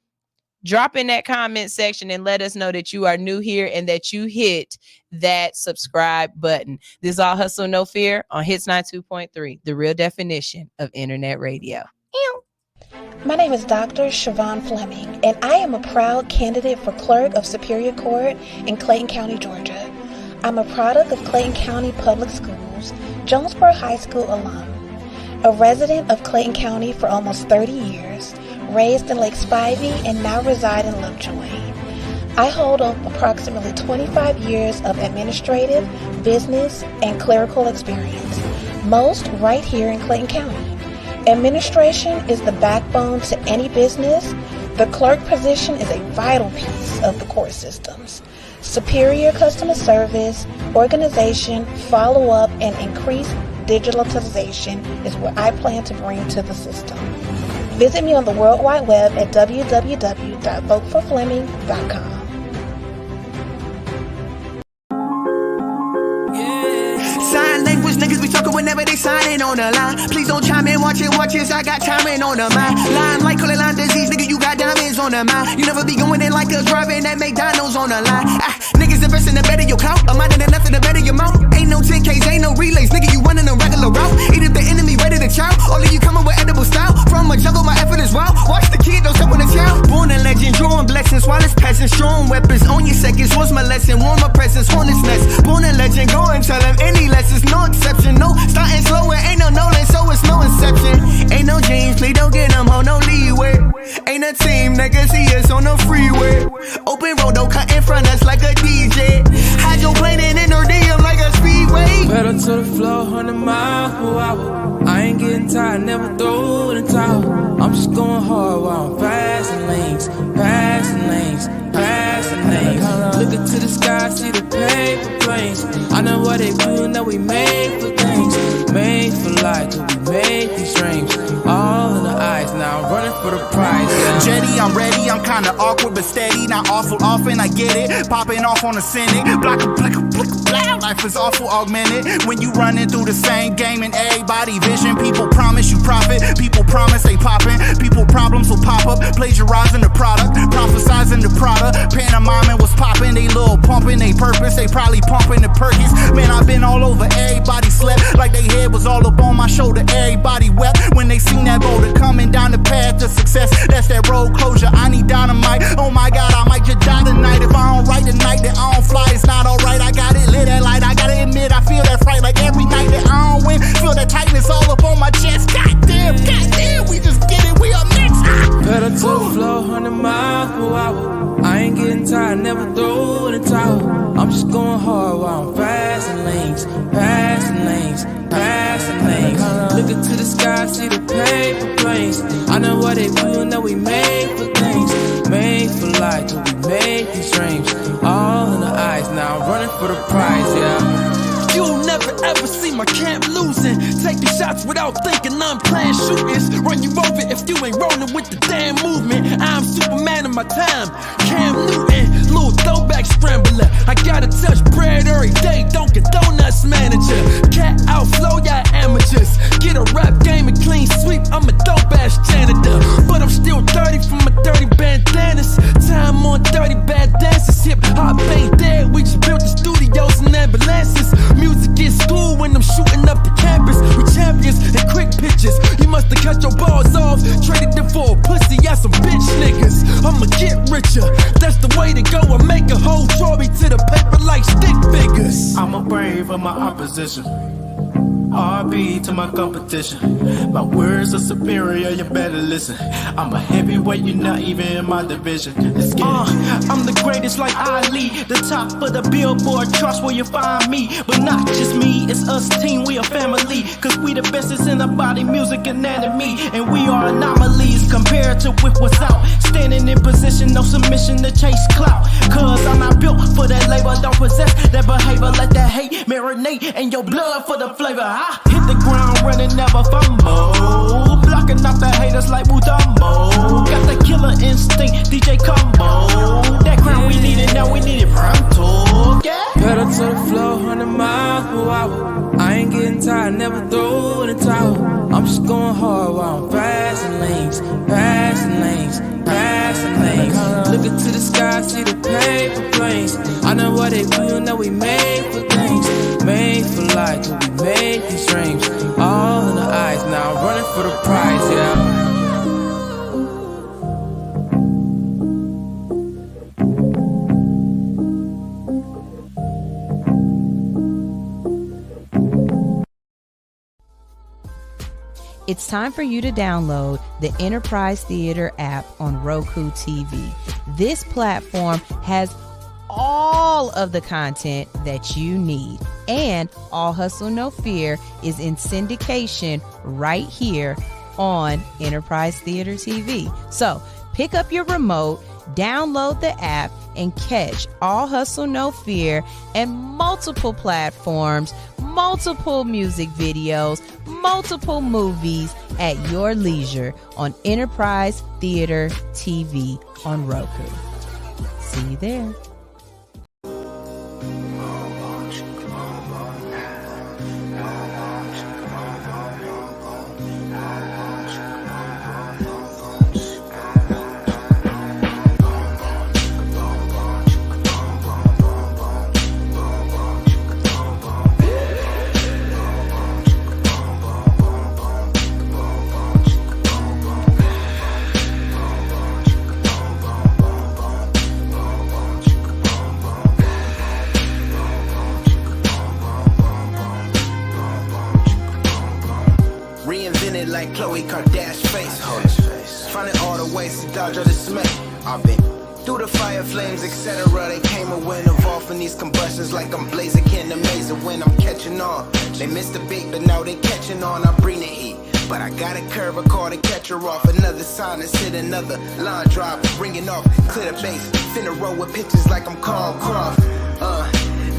Drop in that comment section and let us know that you are new here and that you hit that subscribe button. This is All Hustle, No Fear on Hits 2.3, the real definition of internet radio. My name is Dr. Siobhan Fleming, and I am a proud candidate for Clerk of Superior Court in Clayton County, Georgia. I'm a product of Clayton County Public Schools, Jonesboro High School alum, a resident of Clayton County for almost 30 years, raised in Lake Spivey, and now reside in Lovejoy. I hold approximately 25 years of administrative, business, and clerical experience, most right here in Clayton County. Administration is the backbone to any business. The clerk position is a vital piece of the court systems. Superior customer service, organization, follow-up, and increased digitalization is what I plan to bring to the system. Visit me on the World Wide Web at www.voteforfleming.com. Niggas be talking whenever they signing on the line. Please don't chime in, watch it, I got timing on the mind. Line like line disease, nigga, you got diamonds on the mind. You never be going in like a driving that McDonald's on the line. Niggas invest in the better your clout, a mind and nothing to better your mouth. Ain't no 10Ks, ain't no relays, nigga, you running a regular route. Either the enemy ready to chow, or you coming with edible style. From a jungle, my effort is wild. Watch the kid, don't step on the child. Born a legend, drawing blessings, while it's passing, strong weapons on your seconds. What's my lesson? Warm my presence, hornet's nest. Born a legend, go and tell him any lessons, no exception, no starting slow, and ain't no Nolan, so it's no inception. Ain't no James, please don't get them home, no leeway. Ain't a team, niggas see us on the freeway. Open road, don't cut in front us like a DJ. Hydroplaning in her DM like a speedway. Pedal to the floor, 100 miles per hour. I ain't getting tired, never throw in the towel. I'm just going hard while I'm passing lanes, passing lanes, passing lanes. Looking to the sky, see the paper planes. I know what they do, know we made for things, made for life, we made these dreams. All in the eyes, now I'm running for the prize. Yeah. Jetty, I'm ready, I'm kinda awkward but steady. Not awful often, I get it. Popping off on the Senate. Block a blick, blah. Life is awful augmented. When you running through the same game and everybody vision. People promise you profit, people promise they poppin'. People problems will pop up, plagiarizing the product, prophesizing the product. Pantomiming was popping, they little pumping, they purpose, they probably pumping the Perkins. Man, I've been all over, everybody slept like they head was all up on my shoulder. Everybody wept when they seen that boulder coming down the path to success. That's that road closure. I need dynamite. Oh my God, I might just die tonight. If I don't write tonight, then I don't fly. It's not alright. I got it lit that light. I gotta admit, I feel that fright like every night that I don't win. Feel that tightness all up on my chest. tower. I'm just going hard while I'm passing lanes, passing lanes, passing lanes. Looking to the sky, see the paper planes. I know what they do, know we made for things, made for life, till we made these dreams. All in the eyes, now I'm running for the prize, yeah. You'll never ever see my camp losing. Taking shots without thinking, I'm playing shooters. Run you over if you ain't rolling with the damn movement. I'm Superman of my time, Cam Newton, little throwback scrambler. I gotta touch bread every day, don't get donuts manager. Cat outflow, y'all amateurs. Get a rap game and clean sweep, I'm a dope ass janitor. But I'm still dirty from my dirty bandanas. Time on dirty bad dances. Hip hop ain't dead, we just built the studios and ambulances. Music in school when I'm shooting up the campus. We champions and quick pitches. You must have cut your balls off, traded them for a pussy, yeah, some bitch niggas. I'ma get richer, that's the way to go. I make a whole trophy to the paper like stick figures. I'm a brave of my opposition, RB to my competition. My words are superior, you better listen. I'm a heavyweight, you're not even in my division. Let's get it. I'm the greatest like Ali, the top of the Billboard charts where you find me. But not just me, it's us team, we a family. Cause we the bestest in the body, music, anatomy. And we are anomalies compared to with what's out. Standing in position, no submission to chase clout. Cause I'm not built for that labor, don't possess that behavior. Let that hate marinate in your blood for the flavor. Hit the ground running, never fumble. Blocking out the haters like Mudambo. Got the killer instinct, DJ Combo. That crown we needed, now we need it pronto. Yeah. Pedal to the floor, 100 miles per hour. I ain't getting tired, never throw in the towel. I'm just going hard while I'm passing lanes, passing lanes, passing lanes. Looking to the sky, see the paper planes. I know what they do, know we made for things, made for life, till we made these dreams. All in the eyes, now I'm running for the prize, yeah. It's time for you to download the Enterprise Theater app on Roku TV. This platform has all of the content that you need, and All Hustle No Fear is in syndication right here on Enterprise Theater TV. So pick up your remote, download the app, and catch All Hustle No Fear and multiple platforms, multiple music videos, multiple movies at your leisure on Enterprise Theater TV on Roku. See you there. Like Chloe Kardashian face, finding all the ways to dodge or dismay. I've been through the fire, flames, etc. They came and went, involved in these combustions like I'm blazing, can't amaze it when I'm catching on. They missed the beat, but now they catching on. I bring the heat, but I got a curve, a call to catch her off. Another sign to hit another line drop, ringing off, clear the bass, finna roll with pitches like I'm Carl Croft.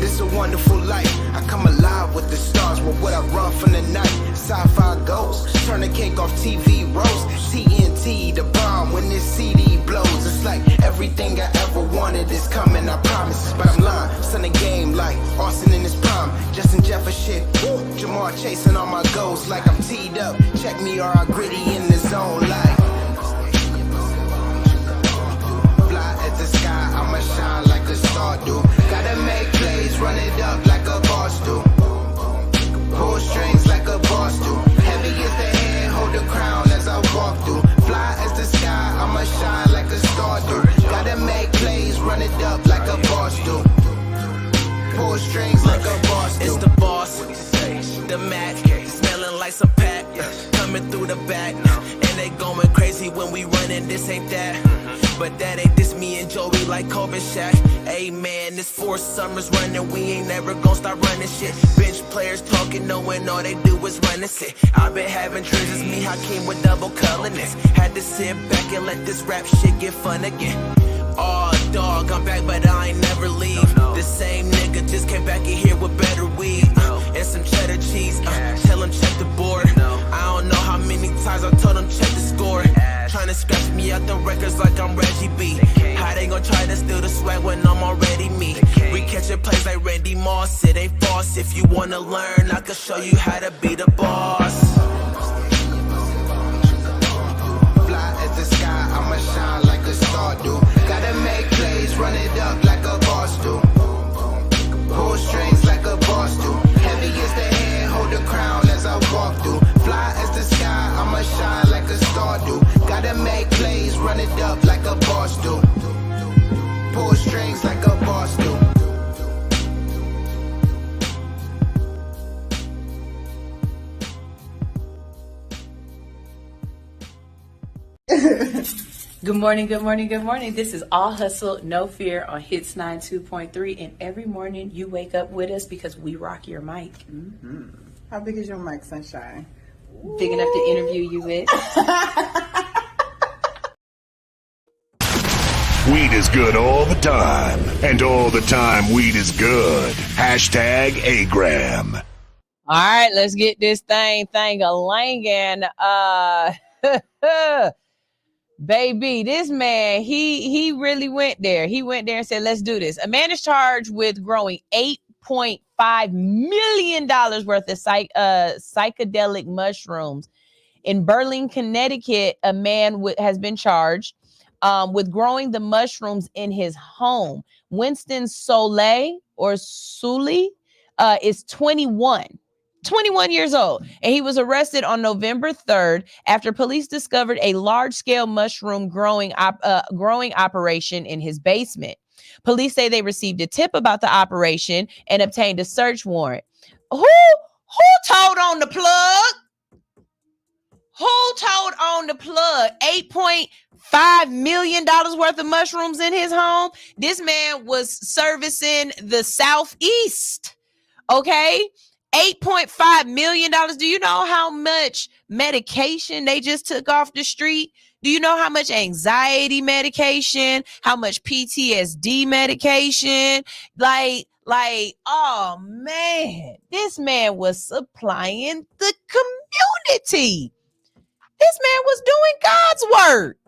This a wonderful life. I come alive with the stars. But what I run from the night? Sci-fi ghosts. Turn the cake off TV rolls. TNT, the bomb when this CD blows. It's like everything I ever wanted is coming, I promise. But I'm lying. Son of game like Austin in his prime. Justin Jefferson shit. Woo. Jamal chasing all my goals like I'm teed up. Check me or I gritty in the zone like. Fly at the sky, I'ma shine like a star do. Gotta make plays, run it up like a boss do. Pull strings like a boss do. Heavy as the hand, hold the crown as I walk through. Fly as the sky, I'ma shine like a star do. Gotta make plays, run it up like a boss do. Pull strings like a boss do. It's the boss, the Mac, smelling like some pack, coming through the back. And they going crazy when we running, this ain't that. But that ain't this, me and Joey like Kobe Shaq. Hey man, this 4 summers running, we ain't never gonna stop running shit. Bench players talking, knowing all they do is run and sit. I've been having dreams, it's me, Hakeem, with double colorness. Had to sit back and let this rap shit get fun again. Oh dog, I'm back, but I ain't never leave. The same nigga just came back in here with better weed and some cheddar cheese. Tell him check the board. I don't know how many times I told him check the score. Trying to scratch me out the records like I'm Reggie B. How they gon' try to steal the swag when I'm already me? We catchin' plays like Randy Moss, it ain't false. If you wanna learn, I can show you how to be the boss. Fly at the sky, I'ma shine like a star do. Gotta make plays, run it up like a boss do. Pull strings like a boss do. Heavy is the hand, hold the crown as I walk through. Fly as the sky, I'ma shine like a star do. Gotta make plays, run it up like a boss do. Pull strings like a boss do. Good morning, good morning, good morning. This is All Hustle, No Fear on Hits 92.3. And every morning you wake up with us because we rock your mic. Mm-hmm. How big is your mic, Sunshine? Big enough to interview you with. Weed is good all the time. And all the time, weed is good. Hashtag Agram. All right, let's get this thing-a-langin'. Baby, this man, he really went there. He went there and said, let's do this. A man is charged with growing $8.5 million worth of psychedelic mushrooms. In Berlin, Connecticut, a man has been charged with growing the mushrooms in his home. Winston Sully is 21 years old, and he was arrested on November 3rd after police discovered a large-scale mushroom growing operation in his basement. Police say they received a tip about the operation and obtained a search warrant. Who told on the plug? Who told on the plug? $8.5 million worth of mushrooms in his home. This man was servicing the Southeast. Okay. $8.5 million. Do you know how much medication they just took off the street? Do you know how much anxiety medication, how much PTSD medication? Like, oh man, this man was supplying the community. This man was doing God's work.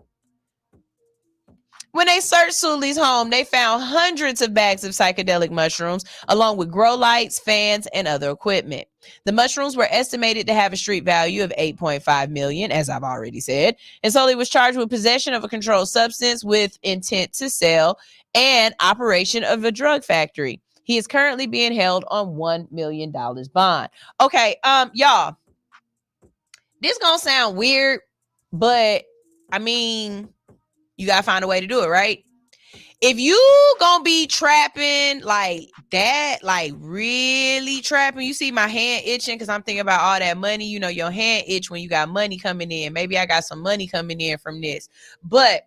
When they searched Sully's home, they found hundreds of bags of psychedelic mushrooms, along with grow lights, fans, and other equipment. The mushrooms were estimated to have a street value of $8.5 million, as I've already said. And Sully was charged with possession of a controlled substance with intent to sell and operation of a drug factory. He is currently being held on $1 million bond. Okay, y'all, this gonna sound weird, but I mean, you gotta find a way to do it, right? If you gonna be trapping like that, like really trapping, you see my hand itching because I'm thinking about all that money. You know, your hand itch when you got money coming in. Maybe I got some money coming in from this. But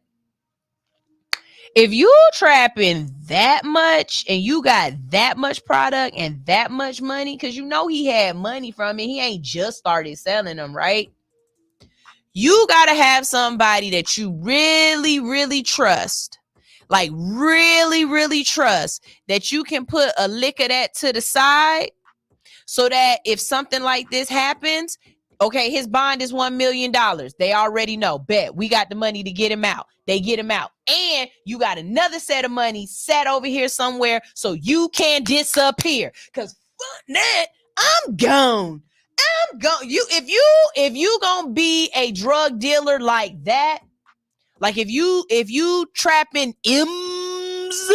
if you trapping that much and you got that much product and that much money, because you know he had money from it, he ain't just started selling them, right? You got to have somebody that you really, really trust, like really, really trust, that you can put a lick of that to the side so that if something like this happens, okay, his bond is $1 million. They already know. Bet we got the money to get him out. They get him out. And you got another set of money set over here somewhere so you can disappear. Because fuck that, I'm gone. If you gonna be a drug dealer like that, like if you trapping M's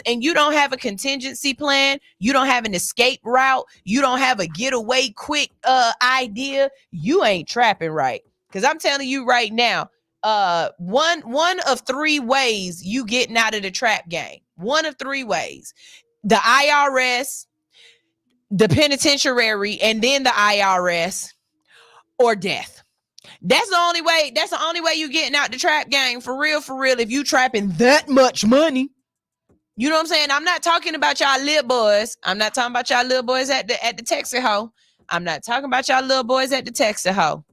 and you don't have a contingency plan, you don't have an escape route, you don't have a getaway quick idea, you ain't trapping right. Because I'm telling you right now, one of 3 ways you getting out of the trap game. One of 3 ways: the IRS, the penitentiary, and then the IRS, or death. That's the only way. That's the only way you getting out the trap game. For real, for real. If you trapping that much money. You know what I'm saying? I'm not talking about y'all little boys. I'm not talking about y'all little boys at the Texas hoe. I'm not talking about y'all little boys at the Texas hoe.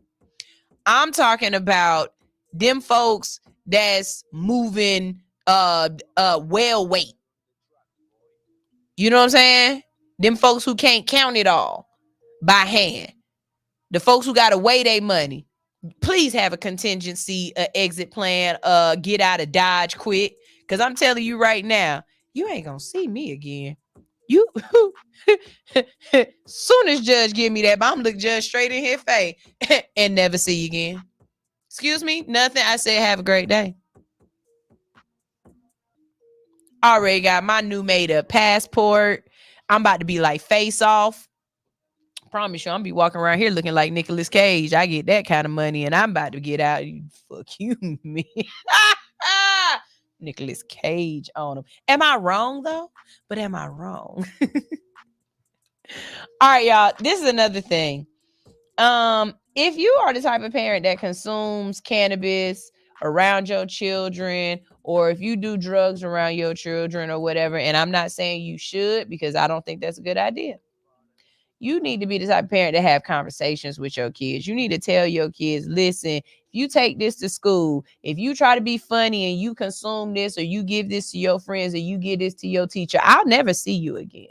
I'm talking about them folks that's moving well weight. You know what I'm saying? Them folks who can't count it all by hand. The folks who gotta weigh their money. Please have a contingency, exit plan, get out of Dodge quick. Cause I'm telling you right now, you ain't gonna see me again. You soon as Judge give me that, I'm look Judge straight in his face and never see you again. Excuse me, nothing. I said have a great day. Already got my new made up passport. I'm about to be like Face Off. Promise you, I'm be walking around here looking like Nicolas Cage. I get that kind of money and I'm about to get out. Fuck you, me. Nicolas Cage on him. Am I wrong though? But am I wrong? All right, y'all. This is another thing. If you are the type of parent that consumes cannabis around your children, or if you do drugs around your children or whatever, and I'm not saying you should because I don't think that's a good idea. You need to be the type of parent to have conversations with your kids. You need to tell your kids, listen, if you take this to school, if you try to be funny and you consume this or you give this to your friends or you give this to your teacher, I'll never see you again.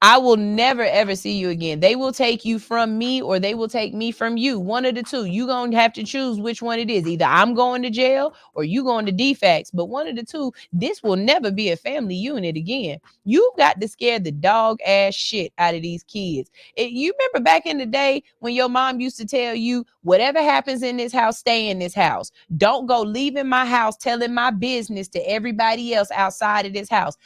I will never, ever see you again. They will take you from me or they will take me from you. One of the two. You're going to have to choose which one it is. Either I'm going to jail or you going to DFACS. But one of the two, this will never be a family unit again. You've got to scare the dog ass shit out of these kids. You remember back in the day when your mom used to tell you, whatever happens in this house, stay in this house. Don't go leaving my house, telling my business to everybody else outside of this house.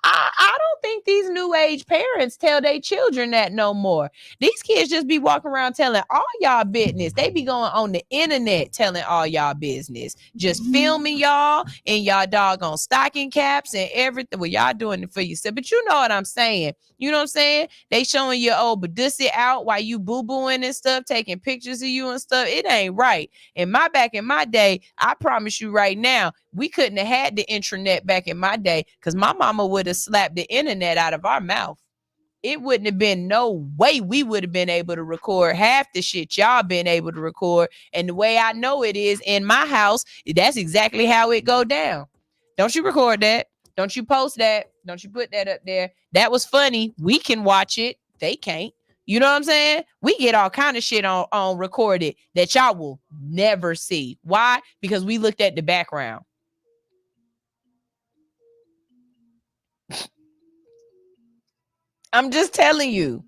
I don't think these new age parents tell their children that no more. These kids just be walking around telling all y'all business. They be going on the internet telling all y'all business, just filming y'all and y'all doggone stocking caps and everything. Well, y'all doing it for yourself, but you know what I'm saying. You know what I'm saying? They showing your old Badussi out while you boo-booing and stuff, taking pictures of you and stuff. It ain't right. Back in my day, I promise you right now, we couldn't have had the intranet back in my day because my mama would have slapped the internet out of our mouth. It wouldn't have been no way we would have been able to record half the shit y'all been able to record. And the way I know it is in my house, that's exactly how it go down. Don't you record that. Don't you post that. Don't you put that up there. That was funny. We can watch it. They can't. You know what I'm saying? We get all kind of shit on recorded that y'all will never see. Why? Because we looked at the background. I'm just telling you,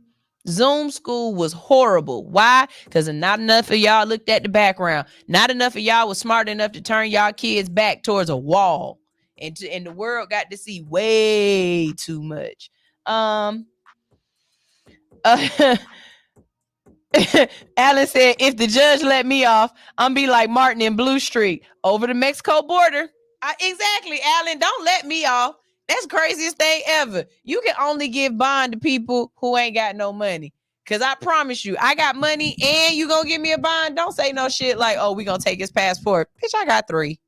Zoom school was horrible. Why? Because not enough of y'all looked at the background. Not enough of y'all was smart enough to turn y'all kids back towards a wall. And the world got to see way too much. Alan said, if the judge let me off, I'm be like Martin in Blue Street over the Mexico border. Exactly, Alan. Don't let me off. That's the craziest thing ever. You can only give bond to people who ain't got no money. Because I promise you, I got money and you gonna give me a bond. Don't say no shit like, oh, we gonna take his passport. Bitch, I got 3.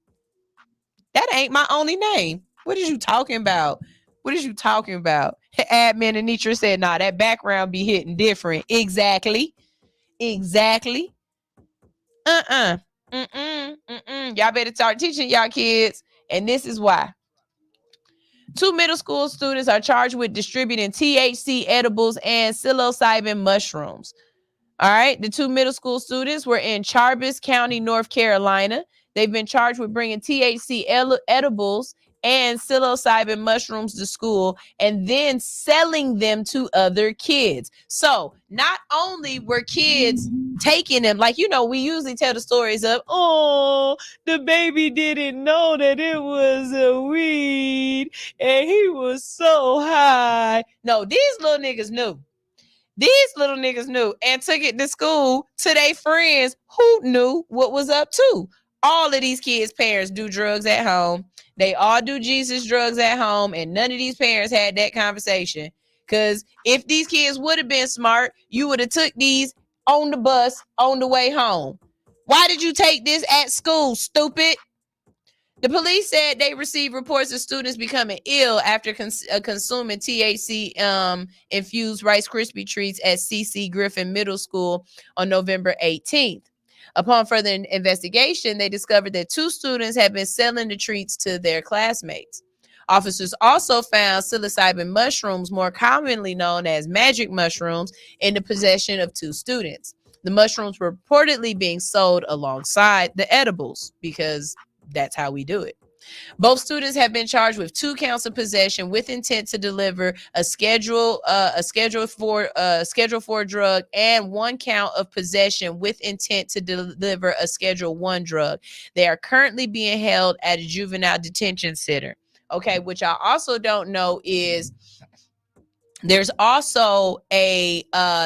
That ain't my only name. What is you talking about? What is you talking about? Admin Anitra said, nah, that background be hitting different. Exactly. Y'all better start teaching y'all kids. And this is why. 2 middle school students are charged with distributing THC edibles and psilocybin mushrooms. All right. The 2 middle school students were in Charbis County, North Carolina. They've been charged with bringing THC edibles and psilocybin mushrooms to school and then selling them to other kids. So not only were kids taking them, like, you know, we usually tell the stories of, oh, the baby didn't know that it was a weed and he was so high. No, these little niggas knew. These little niggas knew and took it to school to their friends who knew what was up too. All of these kids' parents do drugs at home. They all do Jesus drugs at home, and none of these parents had that conversation. Because if these kids would have been smart, you would have took these on the bus on the way home. Why did you take this at school, stupid? The police said they received reports of students becoming ill after consuming THC infused Rice Krispie treats at C.C. Griffin Middle School on November 18th. Upon further investigation, they discovered that 2 students had been selling the treats to their classmates. Officers also found psilocybin mushrooms, more commonly known as magic mushrooms, in the possession of 2 students. The mushrooms were reportedly being sold alongside the edibles because that's how we do it. Both students have been charged with 2 counts of possession with intent to deliver a Schedule 4 drug and 1 count of possession with intent to deliver a Schedule 1 drug. They are currently being held at a juvenile detention center. Okay, which I also don't know is there's also a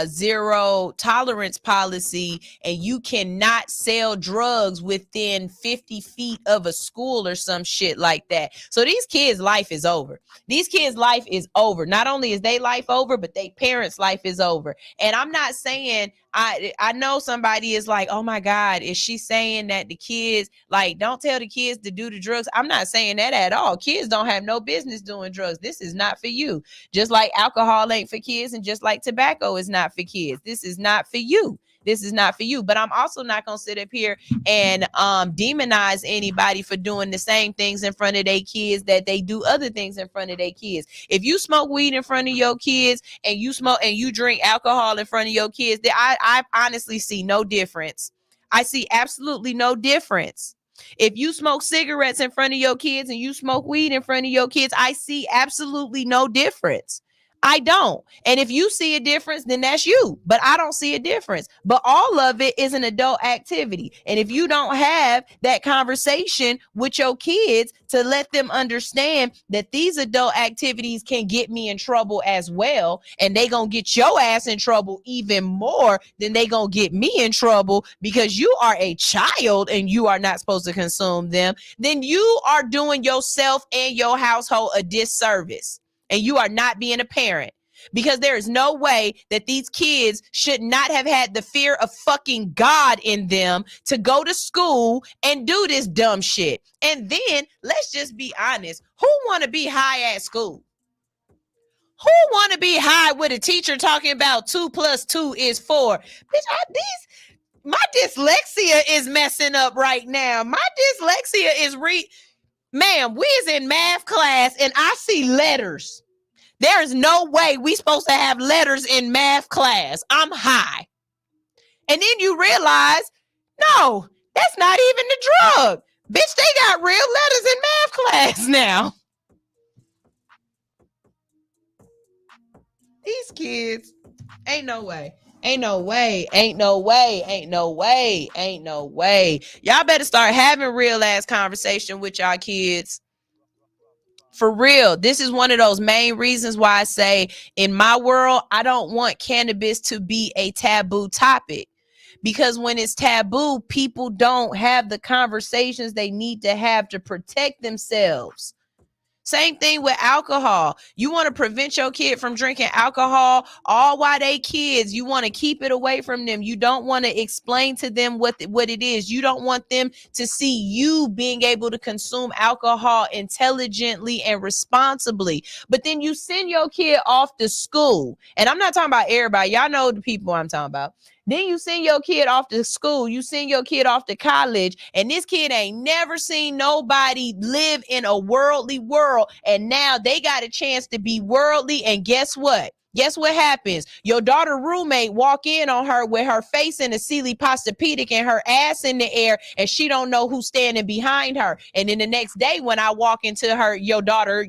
zero tolerance policy, and you cannot sell drugs within 50 feet of a school or some shit like that. So these kids' life is over. These kids' life is over. Not only is their life over, but their parents' life is over. And I'm not saying, I know somebody is like, oh my God, is she saying that the kids, like, don't tell the kids to do the drugs? I'm not saying that at all. Kids don't have no business doing drugs. This is not for you. Just like alcohol ain't for kids, and just like tobacco is not for kids. This is not for you. This is not for you. But I'm also not going to sit up here and demonize anybody for doing the same things in front of their kids that they do other things in front of their kids. If you smoke weed in front of your kids and you smoke and you drink alcohol in front of your kids, I honestly see no difference. I see absolutely no difference. If you smoke cigarettes in front of your kids and you smoke weed in front of your kids, I see absolutely no difference. I don't. And if you see a difference, then that's you. But I don't see a difference. But all of it is an adult activity. And if you don't have that conversation with your kids to let them understand that these adult activities can get me in trouble as well, and they gonna get your ass in trouble even more than they gonna get me in trouble because you are a child and you are not supposed to consume them, then you are doing yourself and your household a disservice. And you are not being a parent, because there is no way that these kids should not have had the fear of fucking God in them to go to school and do this dumb shit. And then let's just be honest. Who want to be high at school? Who want to be high with a teacher talking about 2 + 2 is 4? Bitch, my dyslexia is messing up right now. My dyslexia is Ma'am, we is in math class and I see letters. There is no way we supposed to have letters in math class. I'm high. And then you realize, no, that's not even the drug. Bitch, they got real letters in math class now. These kids, ain't no way. Ain't no way. Ain't no way. Ain't no way. Ain't no way. Y'all better start having real ass conversation with y'all kids. For real. This is one of those main reasons why I say in my world, I don't want cannabis to be a taboo topic. Because when it's taboo, people don't have the conversations they need to have to protect themselves. Same thing with alcohol. You want to prevent your kid from drinking alcohol all while they kids. You want to keep it away from them. You don't want to explain to them what it is. You don't want them to see you being able to consume alcohol intelligently and responsibly. But then you send your kid off to school. And I'm not talking about everybody. Y'all know the people I'm talking about. Then you send your kid off to school, you send your kid off to college, and this kid ain't never seen nobody live in a worldly world, and now they got a chance to be worldly, and guess what? Guess what happens? Your daughter roommate walk in on her with her face in a Sealy Posturepedic and her ass in the air, and she don't know who's standing behind her. And then the next day when I walk into your daughter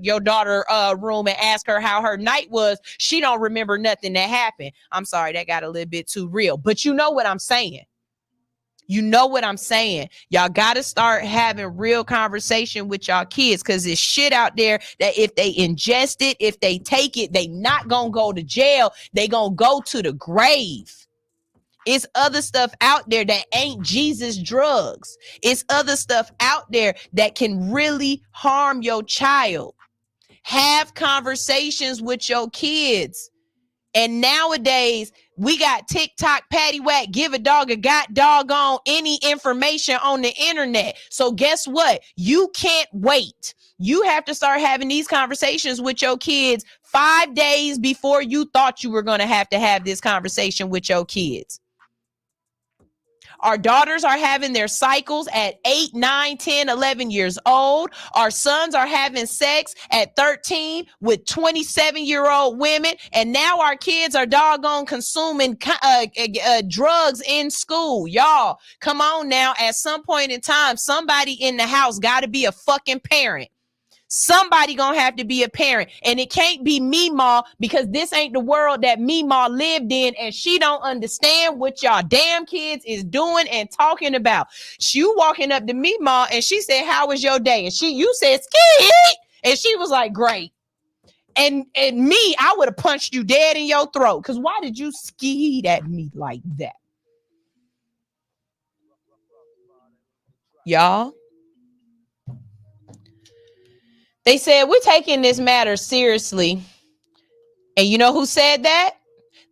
room and ask her how her night was, she don't remember nothing that happened. I'm sorry, that got a little bit too real. But you know what I'm saying. You know what I'm saying? Y'all got to start having real conversation with y'all kids, because there's shit out there that if they ingest it, if they take it, they not going to go to jail. They going to go to the grave. It's other stuff out there that ain't Jesus drugs. It's other stuff out there that can really harm your child. Have conversations with your kids. And nowadays, we got TikTok, patty whack, give a dog a got doggone any information on the internet. So guess what? You can't wait. You have to start having these conversations with your kids 5 days before you thought you were going to have this conversation with your kids. Our daughters are having their cycles at 8, 9, 10, 11 years old. Our sons are having sex at 13 with 27-year-old women. And now our kids are doggone consuming drugs in school. Y'all, come on now. At some point in time, somebody in the house got to be a fucking parent. Somebody gonna have to be a parent, and it can't be Meemaw, because this ain't the world that Meemaw lived in, and she don't understand what y'all damn kids is doing and talking about. She walking up to Meemaw and she said, "How was your day?" And you said, "Ski," and she was like, "Great." And me, I would have punched you dead in your throat, because why did you ski at me like that, y'all? They said, we're taking this matter seriously. And you know who said that?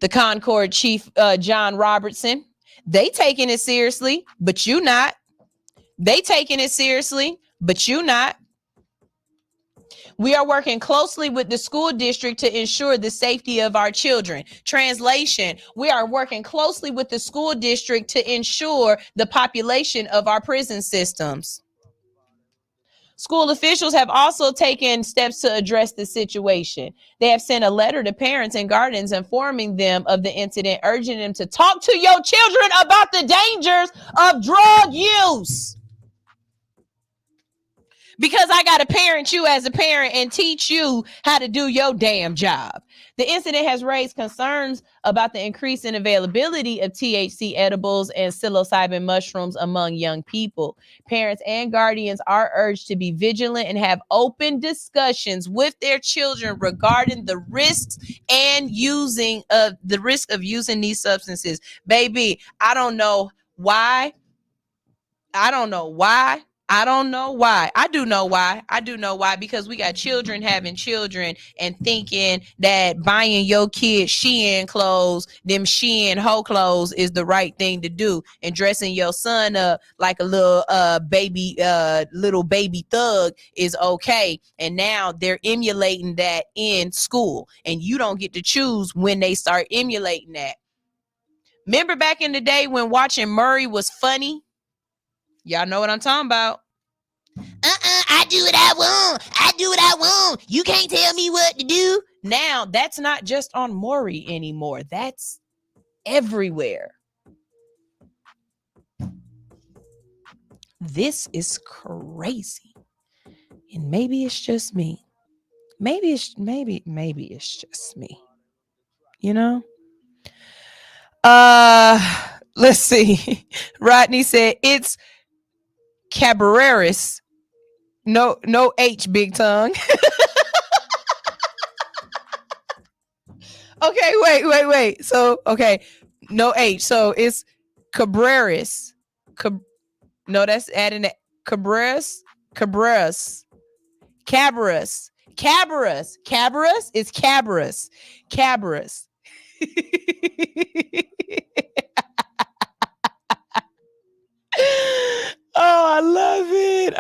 The Concord chief, John Robertson. They taking it seriously, but you not. They taking it seriously, but you not. We are working closely with the school district to ensure the safety of our children. Translation, we are working closely with the school district to ensure the population of our prison systems. School officials have also taken steps to address the situation. They have sent a letter to parents and guardians informing them of the incident, urging them to talk to your children about the dangers of drug use. Because I got to parent you as a parent and teach you how to do your damn job. The incident has raised concerns about the increase in availability of THC edibles and psilocybin mushrooms among young people. Parents and guardians are urged to be vigilant and have open discussions with their children regarding the risks and the risk of using these substances. Baby, I don't know why. I do know why. I do know why, because we got children having children and thinking that buying your kid Shein clothes, them Shein hoe clothes, is the right thing to do, and dressing your son up like a little baby thug is okay. And now they're emulating that in school, and you don't get to choose when they start emulating that. Remember back in the day when watching Murray was funny? Y'all know what I'm talking about. I do what I want. You can't tell me what to do. Now, that's not just on Maury anymore. That's everywhere. This is crazy. And maybe it's just me. Maybe it's just me. You know? Let's see. Rodney said it's Cabareris. No H, big tongue. Okay, wait. So, okay, no H. So it's Cabreras. No, that's adding that. Cabreras. It's Cabras. Oh, I love it.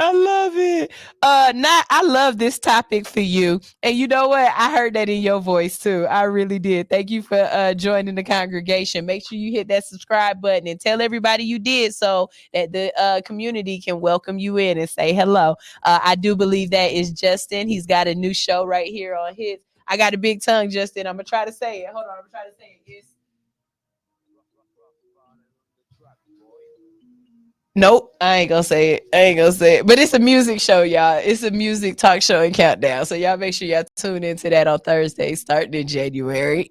I love this topic for you. And you know what? I heard that in your voice too. I really did. Thank you for joining the congregation. Make sure you hit that subscribe button and tell everybody you did, so that the community can welcome you in and say hello. I do believe that is Justin. He's got a new show right here on his. I got a big tongue, Justin. I'm gonna try to say it. Hold on, I'm gonna try to say it. Nope, I ain't gonna say it. But it's a music show, y'all. It's a music talk show and countdown. So y'all make sure y'all tune into that on Thursday, starting in January.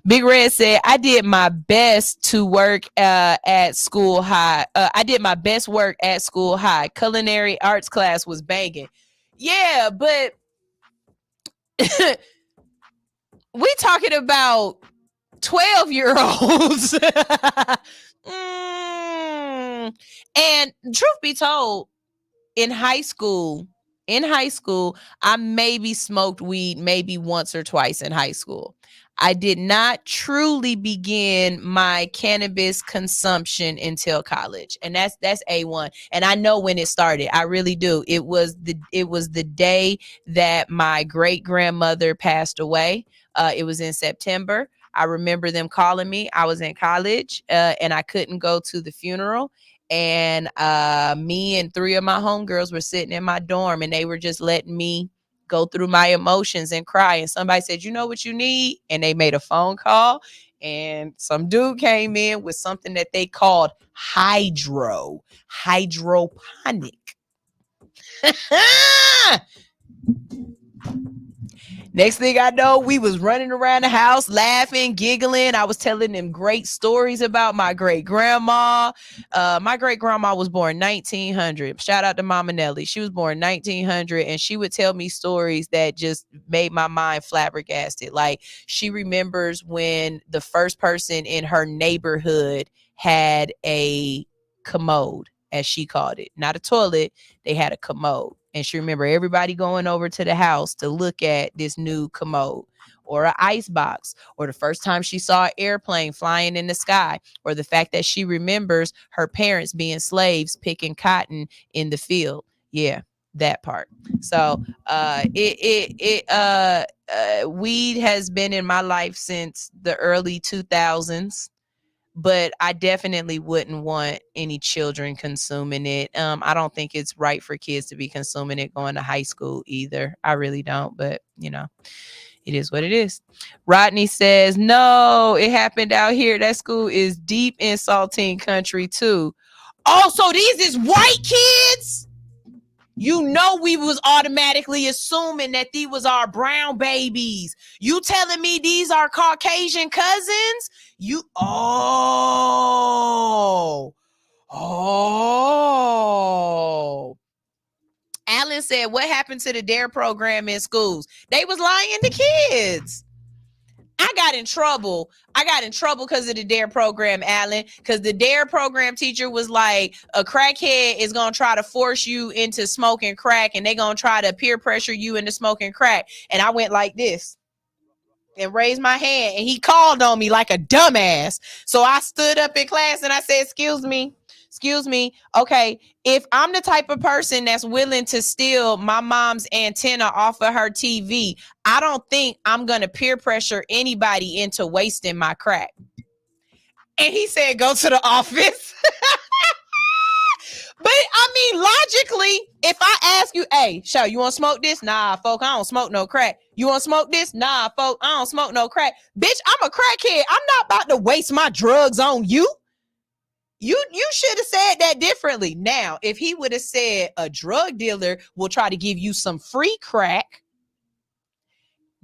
Big Red said, I did my best to work at school high. I did my best work at school high. Culinary arts class was banging. Yeah, but we talking about 12-year-olds. And truth be told, in high school, in high school, I maybe smoked weed maybe once or twice in high school. I did not truly begin my cannabis consumption until college. And that's A1. And I know when it started. I really do. It was the day that my great grandmother passed away. It was in September. I remember them calling me. I was in college and I couldn't go to the funeral. And me and 3 of my homegirls were sitting in my dorm and they were just letting me go through my emotions and cry. And somebody said, you know what you need? And they made a phone call and some dude came in with something that they called hydroponic. Next thing I know, we was running around the house, laughing, giggling. I was telling them great stories about my great grandma. My great grandma was born 1900. Shout out to Mama Nellie. She was born 1900, and she would tell me stories that just made my mind flabbergasted. Like, she remembers when the first person in her neighborhood had a commode, as she called it. Not a toilet, they had a commode. And she remember everybody going over to the house to look at this new commode or an ice box, or the first time she saw an airplane flying in the sky, or the fact that she remembers her parents being slaves picking cotton in the field. Yeah, that part. So weed has been in my life since the early 2000s. But I definitely wouldn't want any children consuming it. I don't think it's right for kids to be consuming it going to high school either. I really don't, but it is what it is. Rodney says, no, it happened out here. That school is deep in saltine country too. Also, these is white kids. We was automatically assuming that these was our brown babies. You telling me these are Caucasian cousins? Alan said, what happened to the DARE program in schools? They was lying to kids. I got in trouble because of the DARE program, Alan, because the DARE program teacher was like, a crackhead is going to try to force you into smoking crack, and they're going to try to peer pressure you into smoking crack. And I went like this and raised my hand, and he called on me like a dumbass. So I stood up in class and I said, excuse me. Okay, if I'm the type of person that's willing to steal my mom's antenna off of her TV, I don't think I'm going to peer pressure anybody into wasting my crack. And he said, go to the office. But I mean, logically, if I ask you, hey, Show, you want to smoke this? Nah, folk, I don't smoke no crack. You want to smoke this? Nah, folk, I don't smoke no crack. Bitch, I'm a crackhead. I'm not about to waste my drugs on you. You should have said that differently. Now, if he would have said a drug dealer will try to give you some free crack,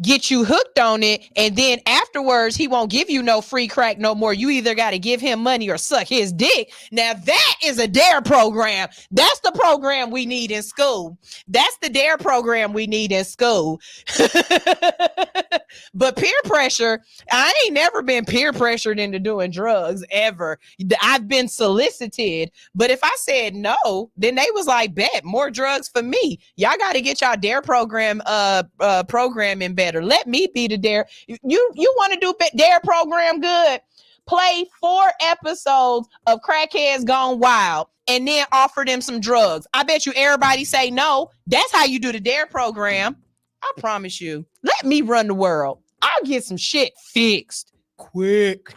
get you hooked on it, and then afterwards he won't give you no free crack no more. You either got to give him money or suck his dick. Now that is a DARE program. That's the program we need in school. That's the DARE program we need in school. But peer pressure, I ain't never been peer pressured into doing drugs ever. I've been solicited, but if I said no, then they was like, bet more drugs for me. Y'all got to get y'all DARE program programming better. Let me be the DARE. You want to do DARE program good? Play 4 episodes of Crackheads Gone Wild and then offer them some drugs. I bet you everybody say no. That's how you do the DARE program. I promise you. Let me run the world. I'll get some shit fixed quick.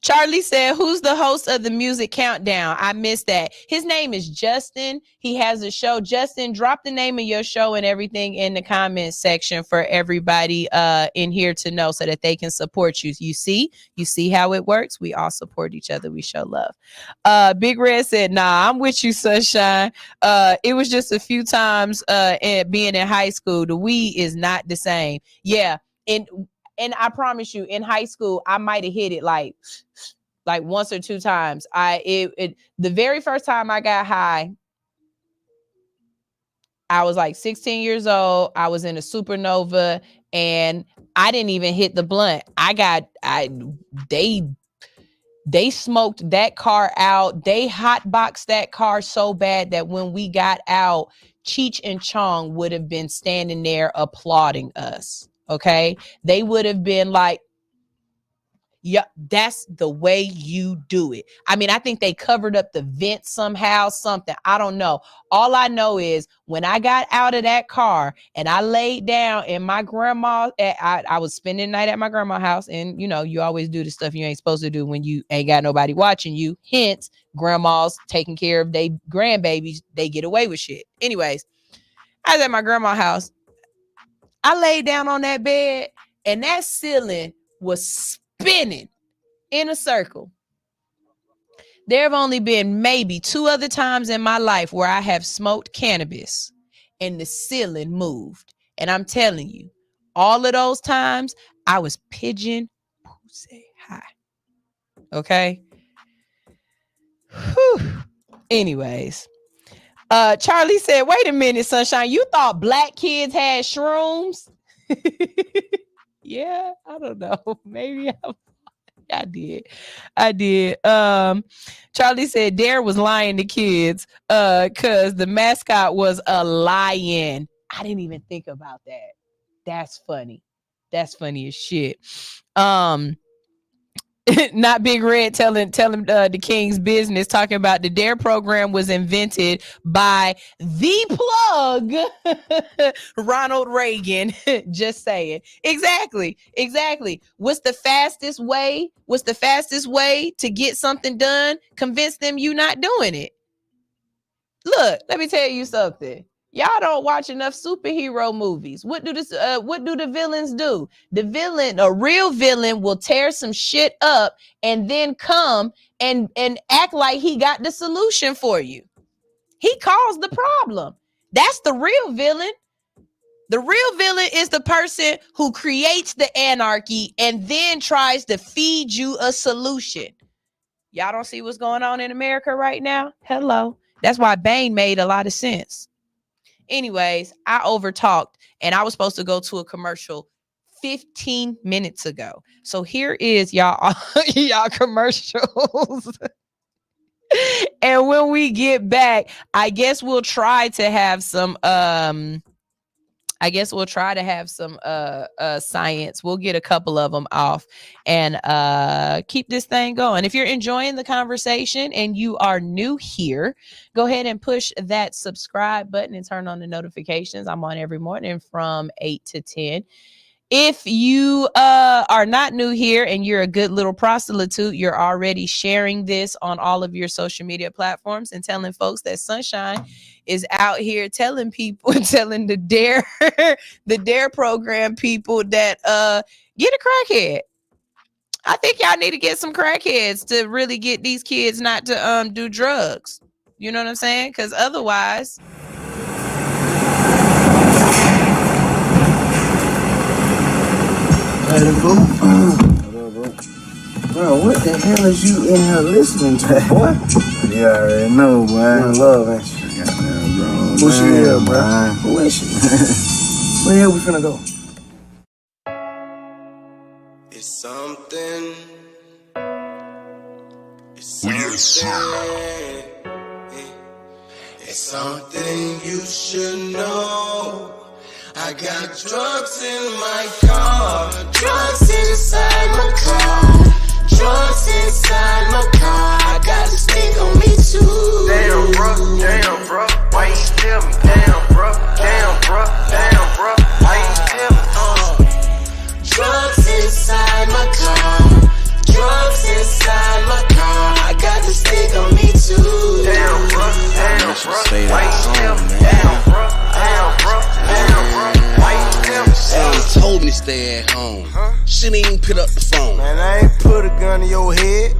Charlie said, who's the host of the music countdown? I missed that. His name is Justin. He has a show. Justin, drop the name of your show and everything in the comments section for everybody in here to know so that they can support you. You see how it works? We all support each other. We show love. Big Red said, nah, I'm with you, Sunshine. It was just a few times being in high school. The weed is not the same. Yeah. And I promise you, in high school, I might have hit it like once or 2 times. The very first time I got high, I was like 16 years old. I was in a supernova, and I didn't even hit the blunt. They smoked that car out. They hotboxed that car so bad that when we got out, Cheech and Chong would have been standing there applauding us. Okay. They would have been like, yeah, that's the way you do it. I mean, I think they covered up the vent somehow, something. I don't know. All I know is when I got out of that car and I laid down in my grandma, I was spending the night at my grandma's house. And, you know, you always do the stuff you ain't supposed to do when you ain't got nobody watching you. Hence, grandmas taking care of their grandbabies. They get away with shit. Anyways, I was at my grandma's house. I laid down on that bed and that ceiling was spinning in a circle. There have only been maybe 2 other times in my life where I have smoked cannabis and the ceiling moved. And I'm telling you, all of those times I was pigeon pussy high. Okay. Whew. Anyways, Charlie said, wait a minute, Sunshine, you thought black kids had shrooms? Yeah, I don't know. Maybe I did. Charlie said Dare was lying to kids because the mascot was a lion. I didn't even think about that. That's funny. That's funny as shit. Not Big Red telling the King's business, talking about the Dare program was invented by the plug, Ronald Reagan. Just saying. Exactly. What's the fastest way to get something done? Convince them you not doing it. Look, let me tell you something. Y'all don't watch enough superhero movies. What do the villains do? A real villain will tear some shit up and then come and act like he got the solution for you. He caused the problem. That's the real villain. The real villain is the person who creates the anarchy and then tries to feed you a solution. Y'all don't see what's going on in America right now? Hello. That's why Bane made a lot of sense. Anyways, I overtalked and I was supposed to go to a commercial 15 minutes ago. So here is y'all commercials. And when we get back, I guess we'll try to have some science. We'll get a couple of them off and keep this thing going. If you're enjoying the conversation and you are new here, go ahead and push that subscribe button and turn on the notifications. I'm on every morning from 8 to 10. If you are not new here and you're a good little prostitute, you're already sharing this on all of your social media platforms and telling folks that Sunshine is out here telling the Dare program people that get a crackhead. I think y'all need to get some crackheads to really get these kids not to do drugs. You know what I'm saying? Because otherwise. Bro, what the hell is you in here listening to, boy? You already know, boy. You love, ain't you? Goddamn, bro. Who's she here, bro? Who is she? Where the hell we finna go? It's something. It's something you should know. I got drugs in my car, drugs inside my car, drugs inside my car. I got a stick on me too. Damn, bro, why you tell me? Damn, bro, why you tell me? Drugs inside my car, drugs inside my car. I got the stick on me too. Damn, bro, why you tell me? Damn, bro. She told me to stay at home. She didn't even pick up the phone. Man, I ain't put a gun in your head.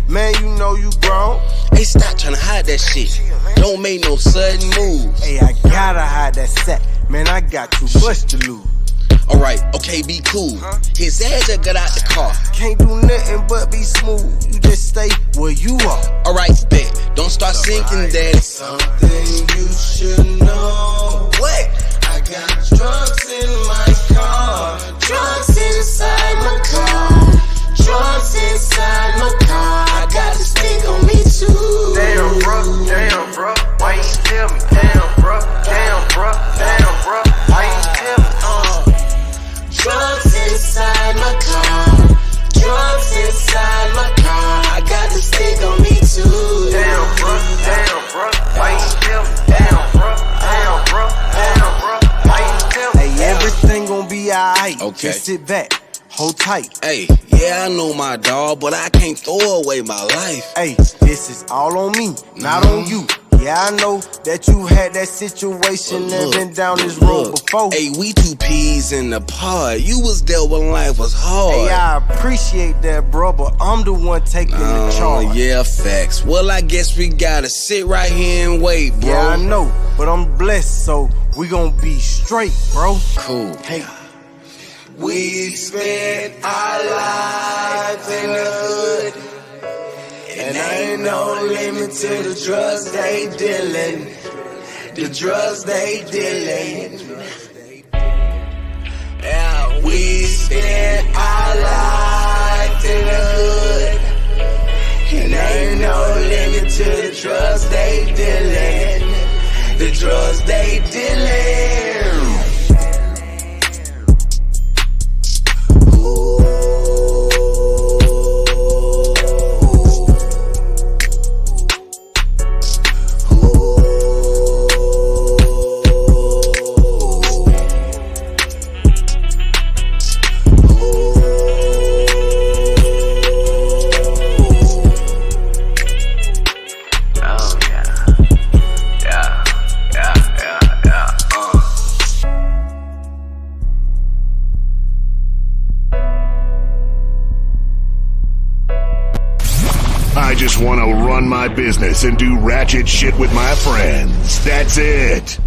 Man, you know you grown. Hey, stop trying to hide that shit. Don't make no sudden moves. Hey, I gotta hide that sack. Man, I got too much to lose. Alright, okay, be cool. His ass just got out the car. Can't do nothing but be smooth. You just stay where you are. Alright, bet. Don't start sinking, daddy. Something you should know. What? I got drugs in my car, drugs inside my car, drugs inside my car. I Okay. Just sit back, hold tight. Hey, yeah, I know my dog, but I can't throw away my life. Hey, this is all on me, not on you. Yeah, I know that you had that situation and been down this road before. Hey, we two peas in the pod. You was there when life was hard. Hey, I appreciate that, bro, but I'm the one taking the charge. Yeah, facts. Well, I guess we gotta sit right here and wait, bro. Yeah, I know, but I'm blessed, so we gon' be straight, bro. Cool. Hey. We spent our lives in the hood, and ain't no limit to the drugs they dealin'. The drugs they dealin'. Yeah, we spent our lives in the hood, and ain't no limit to the drugs they dealin'. The drugs they dealin'. I just want to run my business and do ratchet shit with my friends. That's it.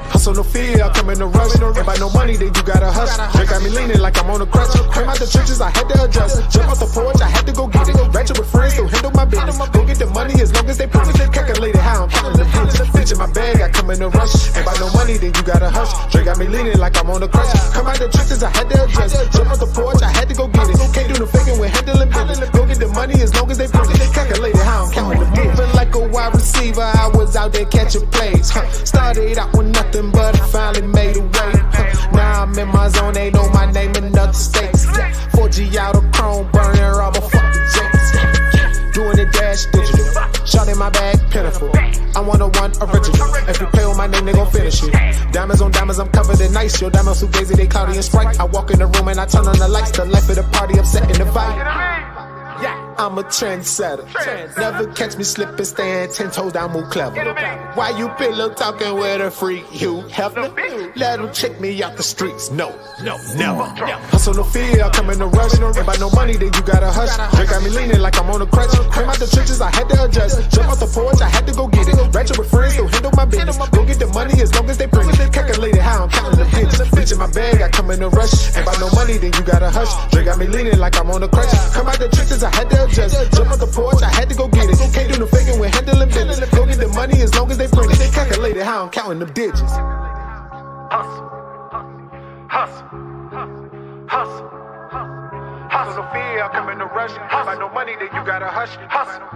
Hustle no fear, I come in a rush. Ain't by no money, then you gotta hush. Drink got me leaning like I'm on a crutch. Came out the trenches, I had to adjust. Jump off the porch, I had to go get it. Ratchet with friends, still handle my business. Go get the money as long as they promise. Calculated how I'm counting the bitch. Bitch in my bag, I come in a rush. Ain't by no money, then you gotta hush. Drink got me leaning like I'm on a crutch. Come out the trenches, I had to adjust. Jump off the porch, I had to go get it. Can't do no faking with handling business. Go get the money as long as they promise. Calculated how I'm counting the bitch. Feel like a wide receiver, I was out there catching plays. Started out with nothing, but I finally made a way. Now I'm in my zone, they know my name in other states. 4G out of chrome, burning rubber, fucking jakes. Doing the dash digital, shot in my bag, pitiful. I'm 101 original. If you play with my name, they gon' finish it. Diamonds on diamonds, I'm covered in ice. Your diamonds too crazy, they cloudy and sprite. I walk in the room and I turn on the lights. The life of the party, I'm setting the vibe. I'm a trendsetter. Never catch me slipping, staying 10 toes down, move clever. Why you pillow talking with a freak, Hugh Hefner? Let them check me out the streets. No, never. Hustle no fear, I come in a rush. Ain't by no money, then you gotta hush. Drink got me leaning like I'm on a crutch. Came out the trenches, I had to adjust. Jump off the porch, I had to go get it. Ratchet with friends, still handle my business. Go get the money as long as they bring it. Calculated how I'm counting the bitch. Bitch in my bag, I come in a rush. Ain't by no money, then you gotta hush. Drink got me leaning like I'm on a crutch. Come out the trenches, I had to adjust. Jump off the porch, I had to go get it. Can't do no faking with handling business. Go get the money as long as they bring it. Calculated how I'm counting them digits. Hustle, hustle, hustle, hustle. No fear, I come in a rush. By no money, then you gotta hush. Hustle,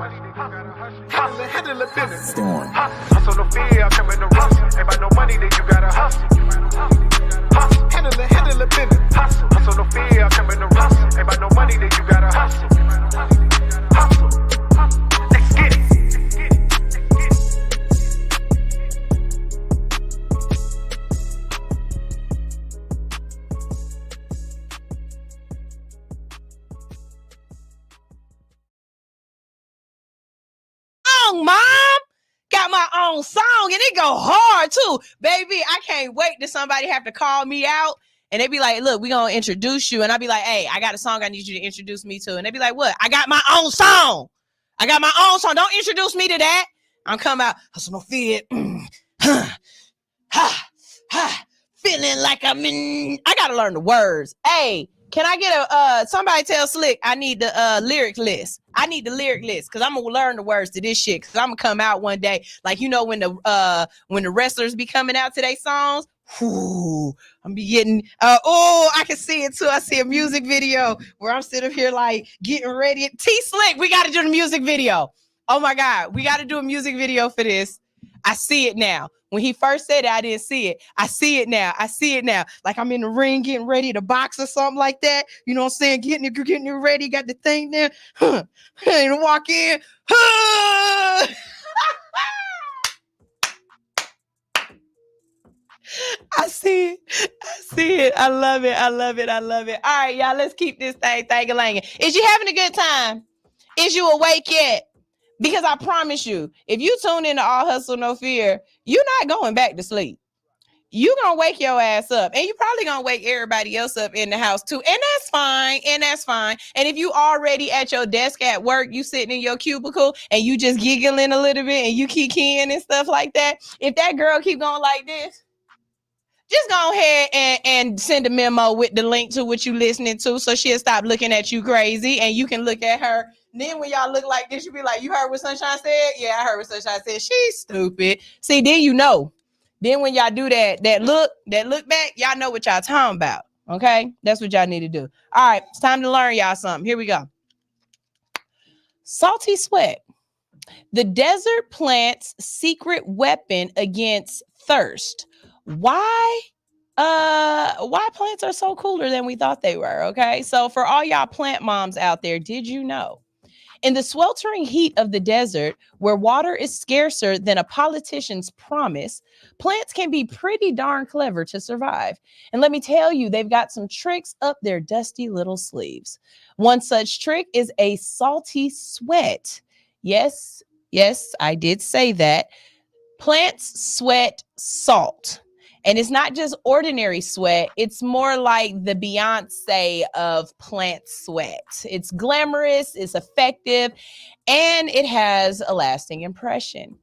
hustle, handle the business. Hustle, no fear, I come in a rush. Ain't by no money, then you gotta hustle. Hustle, handle the business. Hustle, hustle, no fear, I come in a rush. Ain't by no money, then you gotta hustle. Hustle, let's get it. Mom, got my own song and it go hard too, baby. I can't wait till somebody have to call me out and they be like, look, we gonna introduce you, and I be like, hey, I got a song I need you to introduce me to, and they be like, what? I got my own song. Don't introduce me to that. I'm coming out. Hustle no fear. Feeling like I'm in. I gotta learn the words. Hey, can I get somebody tell Slick I need the lyric list. I need the lyric list because I'm gonna learn the words to this shit. Because I'm gonna come out one day, like when the wrestlers be coming out to their songs. Whew, I'm be getting I can see it too. I see a music video where I'm sitting here like getting ready. T Slick, we gotta do the music video. Oh my God, we got to do a music video for this. I see it now. When he first said it, I didn't see it. I see it now. I see it now. Like I'm in the ring getting ready to box or something like that. You know what I'm saying? Getting it ready. Got the thing there. And walk in. I see it. I see it. I love it. I love it. I love it. All right, y'all, let's keep this thing thang-a-langing. Is you having a good time? Is you awake yet? Because I promise you, if you tune into All Hustle, No Fear, you're not going back to sleep. You're going to wake your ass up. And you're probably going to wake everybody else up in the house too. And that's fine. And that's fine. And if you already at your desk at work, you sitting in your cubicle and you just giggling a little bit and you kikiing and stuff like that. If that girl keep going like this, just go ahead and send a memo with the link to what you listening to so she'll stop looking at you crazy and you can look at her. Then when y'all look like this, you be like, you heard what Sunshine said? Yeah, I heard what Sunshine said. She's stupid. See, then you know. Then when y'all do that look back, y'all know what y'all talking about. Okay? That's what y'all need to do. All right, it's time to learn y'all something. Here we go. Salty sweat. The desert plant's secret weapon against thirst. Why plants are so cooler than we thought they were, okay? So for all y'all plant moms out there, did you know? In the sweltering heat of the desert, where water is scarcer than a politician's promise, plants can be pretty darn clever to survive. And let me tell you, they've got some tricks up their dusty little sleeves. One such trick is a salty sweat. Yes, I did say that. Plants sweat salt. And it's not just ordinary sweat. It's more like the Beyonce of plant sweat. It's glamorous, it's effective, and it has a lasting impression.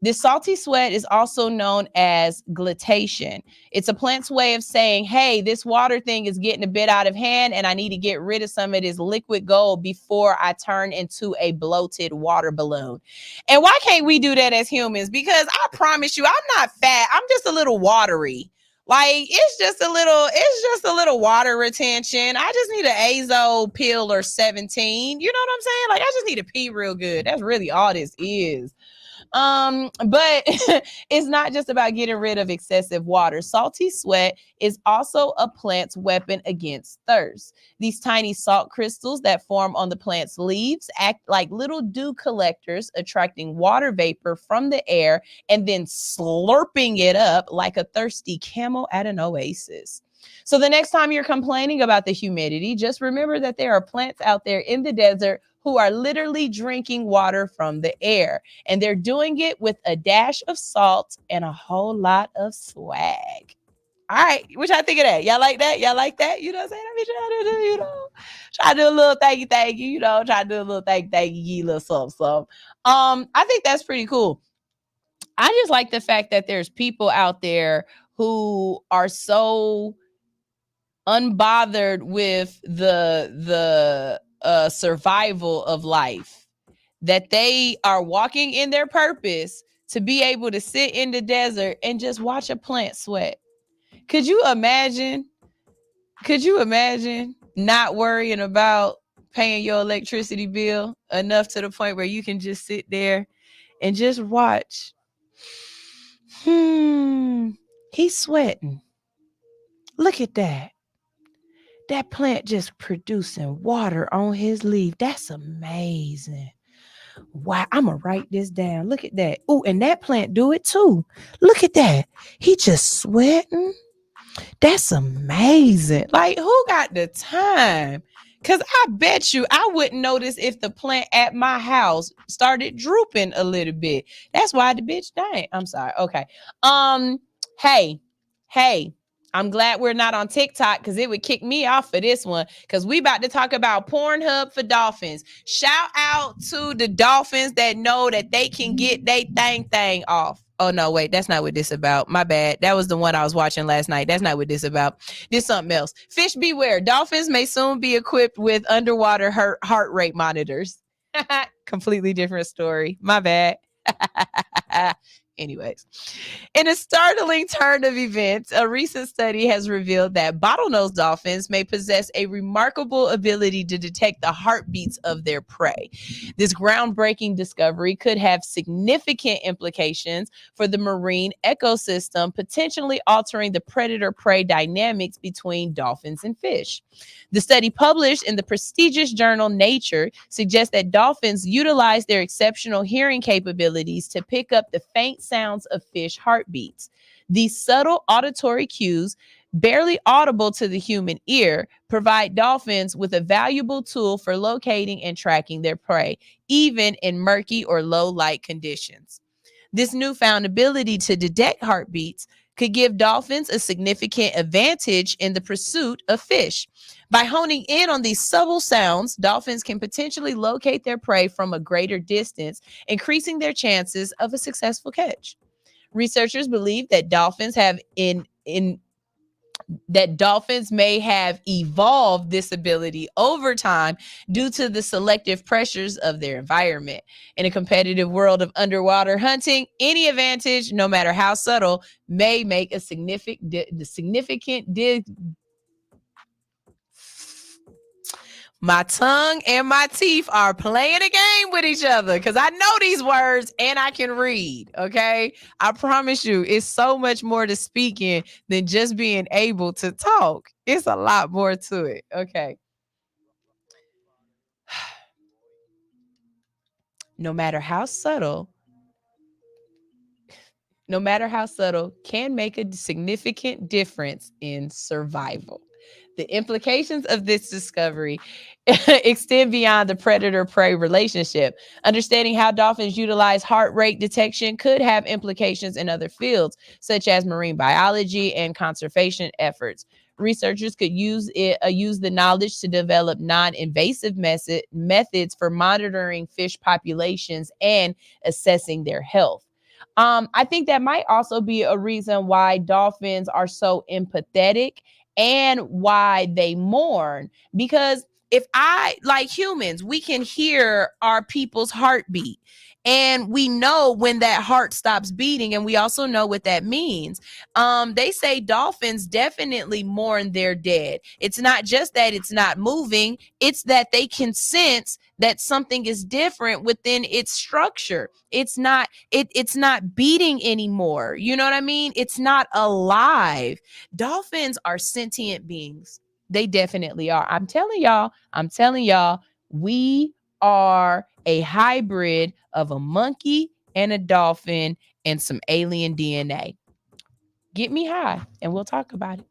This salty sweat is also known as glutation. It's a plant's way of saying, hey, this water thing is getting a bit out of hand and I need to get rid of some of this liquid gold before I turn into a bloated water balloon. And why can't we do that as humans? Because I promise you, I'm not fat. I'm just a little watery. Like it's just a little water retention. I just need an azo pill or 17. You know what I'm saying? Like I just need to pee real good. That's really all this is. But it's not just about getting rid of excessive water. Salty sweat is also a plant's weapon against thirst. These tiny salt crystals that form on the plant's leaves act like little dew collectors, attracting water vapor from the air and then slurping it up like a thirsty camel at an oasis. So the next time you're complaining about the humidity, just remember that there are plants out there in the desert who are literally drinking water from the air. And they're doing it with a dash of salt and a whole lot of swag. All right, what y'all think of that? Y'all like that? Y'all like that? You know what I'm saying? I mean, trying to do, try to do a little thank you, try to do a little thank you, little something. I think that's pretty cool. I just like the fact that there's people out there who are so unbothered with the survival of life that they are walking in their purpose to be able to sit in the desert and just watch a plant sweat. Could you imagine not worrying about paying your electricity bill enough to the point where you can just sit there and just watch? He's sweating. Look at that. That plant just producing water on his leaf. That's amazing. Wow, I'm going to write this down. Look at that. Oh, and that plant do it too. Look at that. He just sweating. That's amazing. Like, who got the time? Because I bet you I wouldn't notice if the plant at my house started drooping a little bit. That's why the bitch died. I'm sorry. Okay. Hey. I'm glad we're not on TikTok because it would kick me off for this one because we about to talk about Pornhub for dolphins. Shout out to the dolphins that know that they can get they thing off. Oh, no, wait, that's not what this about. My bad. That was the one I was watching last night. That's not what this about. This something else. Fish beware. Dolphins may soon be equipped with underwater heart rate monitors. Completely different story. My bad. Anyways, in a startling turn of events, a recent study has revealed that bottlenose dolphins may possess a remarkable ability to detect the heartbeats of their prey. This groundbreaking discovery could have significant implications for the marine ecosystem, potentially altering the predator-prey dynamics between dolphins and fish. The study published in the prestigious journal Nature suggests that dolphins utilize their exceptional hearing capabilities to pick up the faint sounds of fish heartbeats. These subtle auditory cues, barely audible to the human ear, provide dolphins with a valuable tool for locating and tracking their prey, even in murky or low light conditions. This newfound ability to detect heartbeats could give dolphins a significant advantage in the pursuit of fish. By honing in on these subtle sounds, dolphins can potentially locate their prey from a greater distance, increasing their chances of a successful catch. Researchers believe that dolphins may have evolved this ability over time due to the selective pressures of their environment. In a competitive world of underwater hunting, any advantage, no matter how subtle, may make a significant my tongue and my teeth are playing a game with each other because I know these words and I can read. Okay. I promise you, it's so much more to speaking than just being able to talk. It's a lot more to it. Okay. No matter how subtle, can make a significant difference in survival. The implications of this discovery extend beyond the predator-prey relationship. Understanding how dolphins utilize heart rate detection could have implications in other fields, such as marine biology and conservation efforts. Researchers could use the knowledge to develop non-invasive methods for monitoring fish populations and assessing their health. I think that might also be a reason why dolphins are so empathetic and why they mourn. Because if like humans, we can hear our people's heartbeat and we know when that heart stops beating, and we also know what that means. They say dolphins definitely mourn their dead. It's not just that it's not moving, it's that they can sense that something is different within its structure. It's not beating anymore. You know what I mean? It's not alive. Dolphins are sentient beings. They definitely are. I'm telling y'all, we are a hybrid of a monkey and a dolphin and some alien DNA. Get me high and we'll talk about it.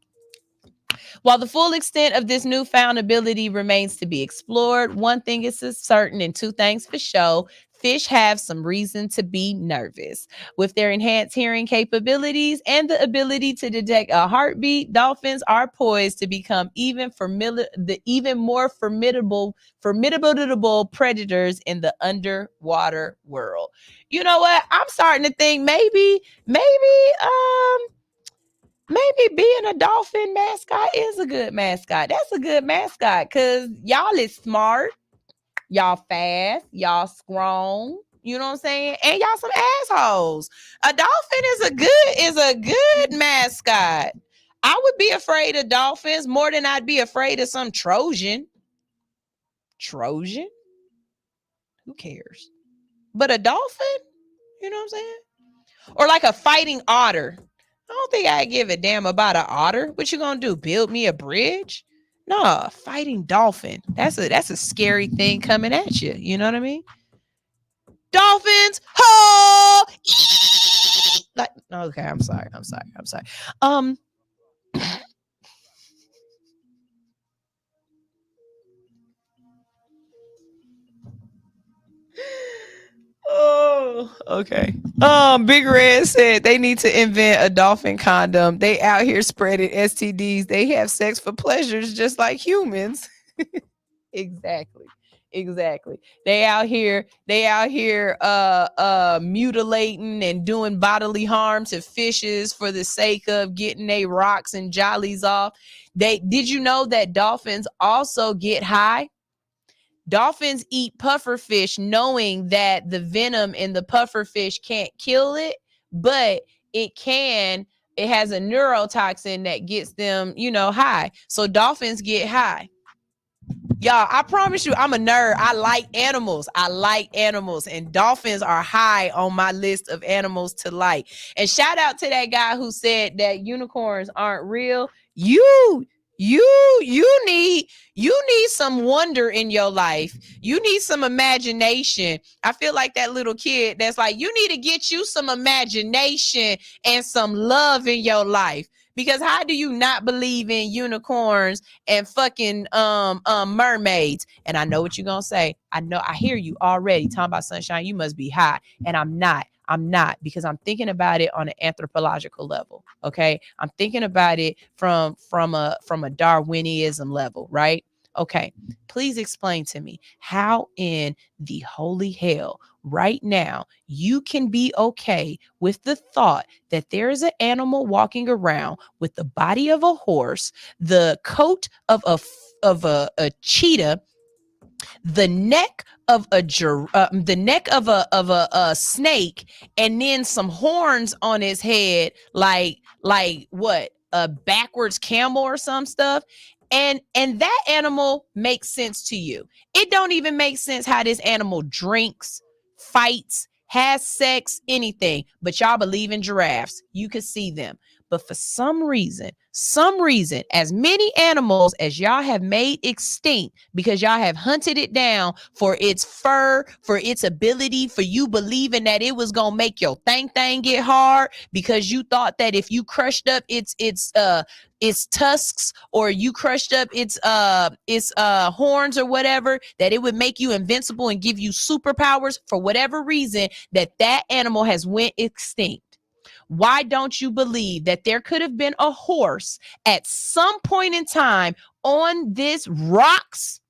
While the full extent of this newfound ability remains to be explored, one thing is certain and two things for sure. Fish have some reason to be nervous. With their enhanced hearing capabilities and the ability to detect a heartbeat, dolphins are poised to become even more formidable predators in the underwater world. You know what? I'm starting to think maybe being a dolphin mascot is a good mascot. That's a good mascot because y'all is smart, y'all fast, y'all strong. You know what I'm saying? And y'all some assholes. A dolphin is a good mascot. I would be afraid of dolphins more than I'd be afraid of some Trojan. Trojan? Who cares? But a dolphin? You know what I'm saying? Or like a fighting otter. I don't think I give a damn about an otter. What you gonna do? Build me a bridge? No, a fighting dolphin. That's a scary thing coming at you. You know what I mean? Dolphins, ho! Like, okay, I'm sorry. Oh, okay. Big Red said they need to invent a dolphin condom. They out here spreading STDs. They have sex for pleasures just like humans. Exactly. They out here mutilating and doing bodily harm to fishes for the sake of getting their rocks and jollies off. Did you know that dolphins also get high? Dolphins eat puffer fish knowing that the venom in the puffer fish can't kill it, but it has a neurotoxin that gets them, high. So dolphins get high. Y'all, I promise you, I'm a nerd. I like animals. And dolphins are high on my list of animals to like. And shout out to that guy who said that unicorns aren't real. You need some wonder in your life. You need some imagination. I feel like that little kid that's like, you need to get you some imagination and some love in your life. Because how do you not believe in unicorns and fucking mermaids? And I know what you're gonna say. I hear you already talking about sunshine. You must be high. And I'm not, because I'm thinking about it on an anthropological level. Okay. I'm thinking about it from a Darwinism level, right? Okay. Please explain to me how in the holy hell right now you can be okay with the thought that there is an animal walking around with the body of a horse, the coat of a cheetah, the neck of a snake, and then some horns on his head, like what, a backwards camel or some stuff. And that animal makes sense to you. It don't even make sense how this animal drinks, fights, has sex, anything. But y'all believe in giraffes. You could see them. But for some reason, as many animals as y'all have made extinct because y'all have hunted it down for its fur, for its ability, for you believing that it was going to make your thing get hard because you thought that if you crushed up its tusks, or you crushed up its horns or whatever, that it would make you invincible and give you superpowers. For whatever reason, that animal has went extinct. Why don't you believe that there could have been a horse at some point in time on this rock's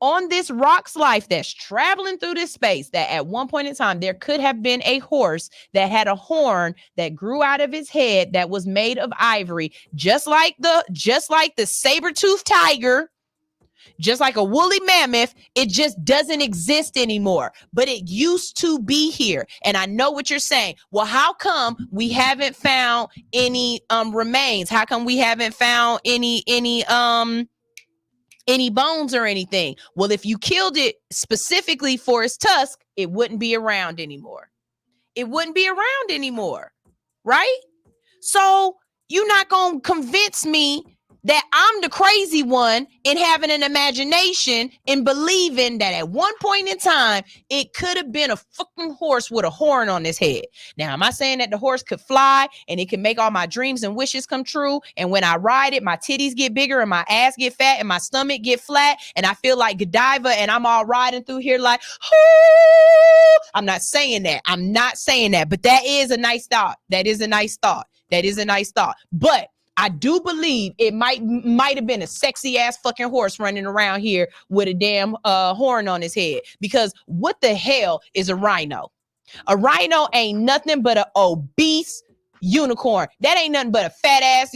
life that's traveling through this space, that at one point in time there could have been a horse that had a horn that grew out of his head that was made of ivory, just like the saber-toothed tiger, just like a woolly mammoth. It just doesn't exist anymore, but it used to be here. And I know what you're saying. Well, how come we haven't found any remains? How come we haven't found any bones or anything? Well, if you killed it specifically for its tusk, it wouldn't be around anymore. Right? So you're not going to convince me that I'm the crazy one in having an imagination and believing that at one point in time, it could have been a fucking horse with a horn on his head. Now, am I saying that the horse could fly and it can make all my dreams and wishes come true? And when I ride it, my titties get bigger and my ass get fat and my stomach get flat and I feel like Godiva and I'm all riding through here like, I'm not saying that. But that is a nice thought. But I do believe it might have been a sexy ass fucking horse running around here with a damn horn on his head. Because what the hell is a rhino? A rhino ain't nothing but an obese unicorn. That ain't nothing but a fat ass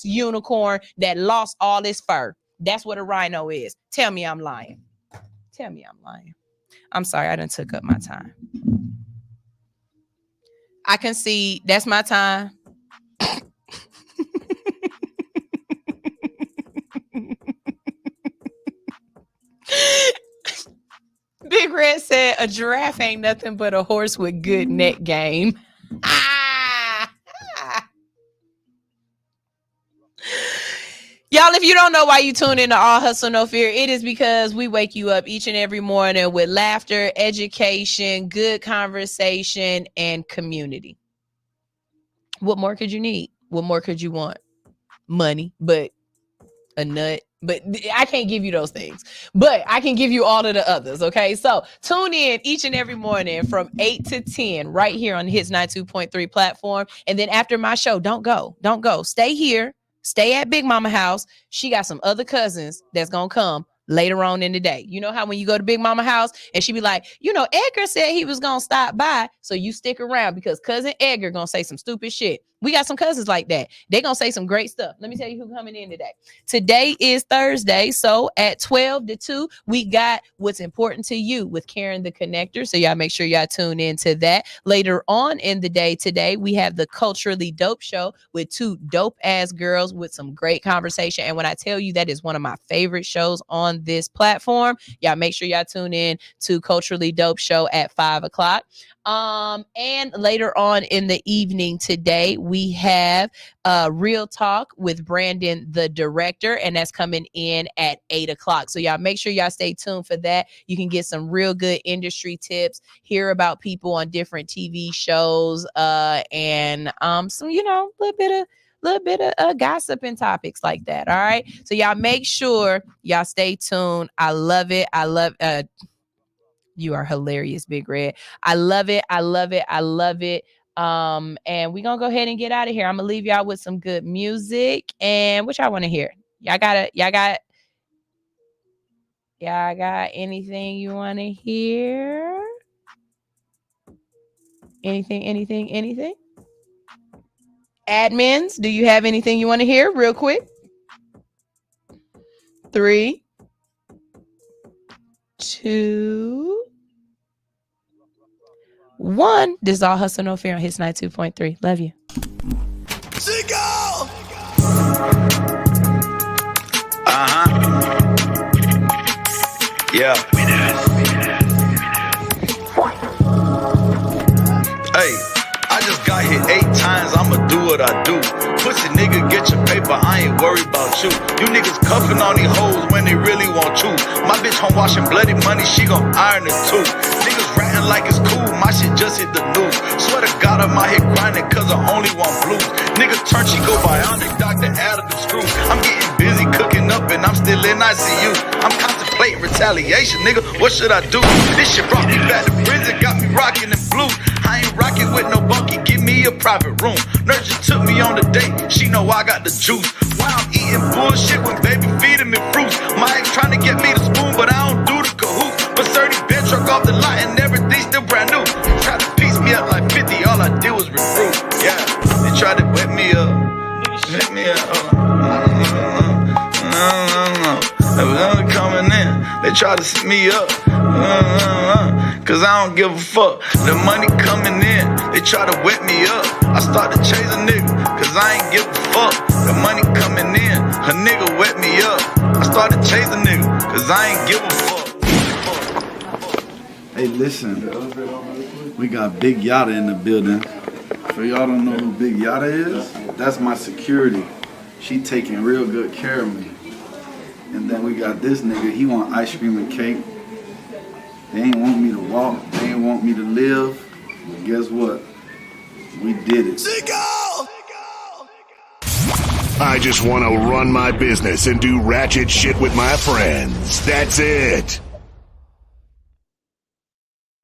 unicorn. That lost all his fur. That's what a rhino is. Tell me I'm lying. I'm sorry, I done took up my time. I can see that's my time. Big Red said a giraffe ain't nothing but a horse with good neck game. Y'all, if you don't know why you tune in to All Hustle No Fear, it is because we wake you up each and every morning with laughter, education, good conversation, and community. What more could you need? What more could you want? Money, but a nut. But I can't give you those things. But I can give you all of the others, okay? So tune in each and every morning from 8 to 10 right here on the Hits 92.3 platform. And then after my show, don't go. Stay here. Stay at Big Mama house. She got some other cousins that's going to come later on in the day. You know how when you go to Big Mama house and she be like, Edgar said he was going to stop by. So you stick around because cousin Edgar going to say some stupid shit. We got some cousins like that. They're going to say some great stuff. Let me tell you who's coming in today. Today is Thursday. So at 12 to 2, we got What's Important to You with Karen the Connector. So y'all make sure y'all tune in to that. Later on in the day today, we have the Culturally Dope Show with 2 dope ass girls with some great conversation. And when I tell you that is one of my favorite shows on this platform, y'all make sure y'all tune in to Culturally Dope Show at 5 o'clock. And later on in the evening today, we have Real Talk with Brandon, the director, and that's coming in at 8 o'clock. So y'all make sure y'all stay tuned for that. You can get some real good industry tips, hear about people on different TV shows, and some, you know, little bit of gossip and topics like that. All right. So y'all make sure y'all stay tuned. I love it. You are hilarious, Big Red. I love it. I love it. I love it. And we're gonna go ahead and get out of here. I'm gonna leave y'all with some good music. And what y'all want to hear? Y'all got anything you want to hear? Anything? Admins, do you have anything you want to hear real quick? 3, 2, 1. This is All Hustle No Fear on Hits 92.3. Love you. Yeah. Hey, I just got hit 8 times, I'ma do what I do. Pussy nigga, get your paper, I ain't worried about you. You niggas cuffing on these hoes when they really want you. My bitch home washing bloody money, she gon' iron it too. Niggas ratting like it's cool, my shit just hit the news. Swear to God I'm out here grinding cause I only want blues. Niggas turn, she go bionic, doctor added the screw. I'm getting busy cooking up and I'm still in ICU. I'm contemplating retaliation, nigga, what should I do? This shit brought me back to prison, got me rocking in blue. I ain't rocking with no bunkie, give me a private room. Nurse just took me on a date, she know I got the juice. Why I'm eating bullshit when baby feeding me fruits. My ex trying to get me the spoon, but I don't do the cahoots. But 30 bench truck off the lot and everything still brand new. Tried to piece me up like 50, all I did was recruit. Yeah, they tried to wet me up, let me up. They was only coming in, they tried to set me up. Cause I don't give a fuck. The money coming in, they try to wet me up. I start to chase a nigga, cause I ain't give a fuck. The money coming in, a nigga wet me up. I start to chase a nigga, cause I ain't give a fuck. Hey, listen, we got Big Yada in the building. For y'all don't know who Big Yada is, that's my security. She taking real good care of me. And then we got this nigga, he want ice cream and cake. They ain't want me to walk, they ain't want me to live. But guess what? We did it. I just want to run my business and do ratchet shit with my friends. That's it.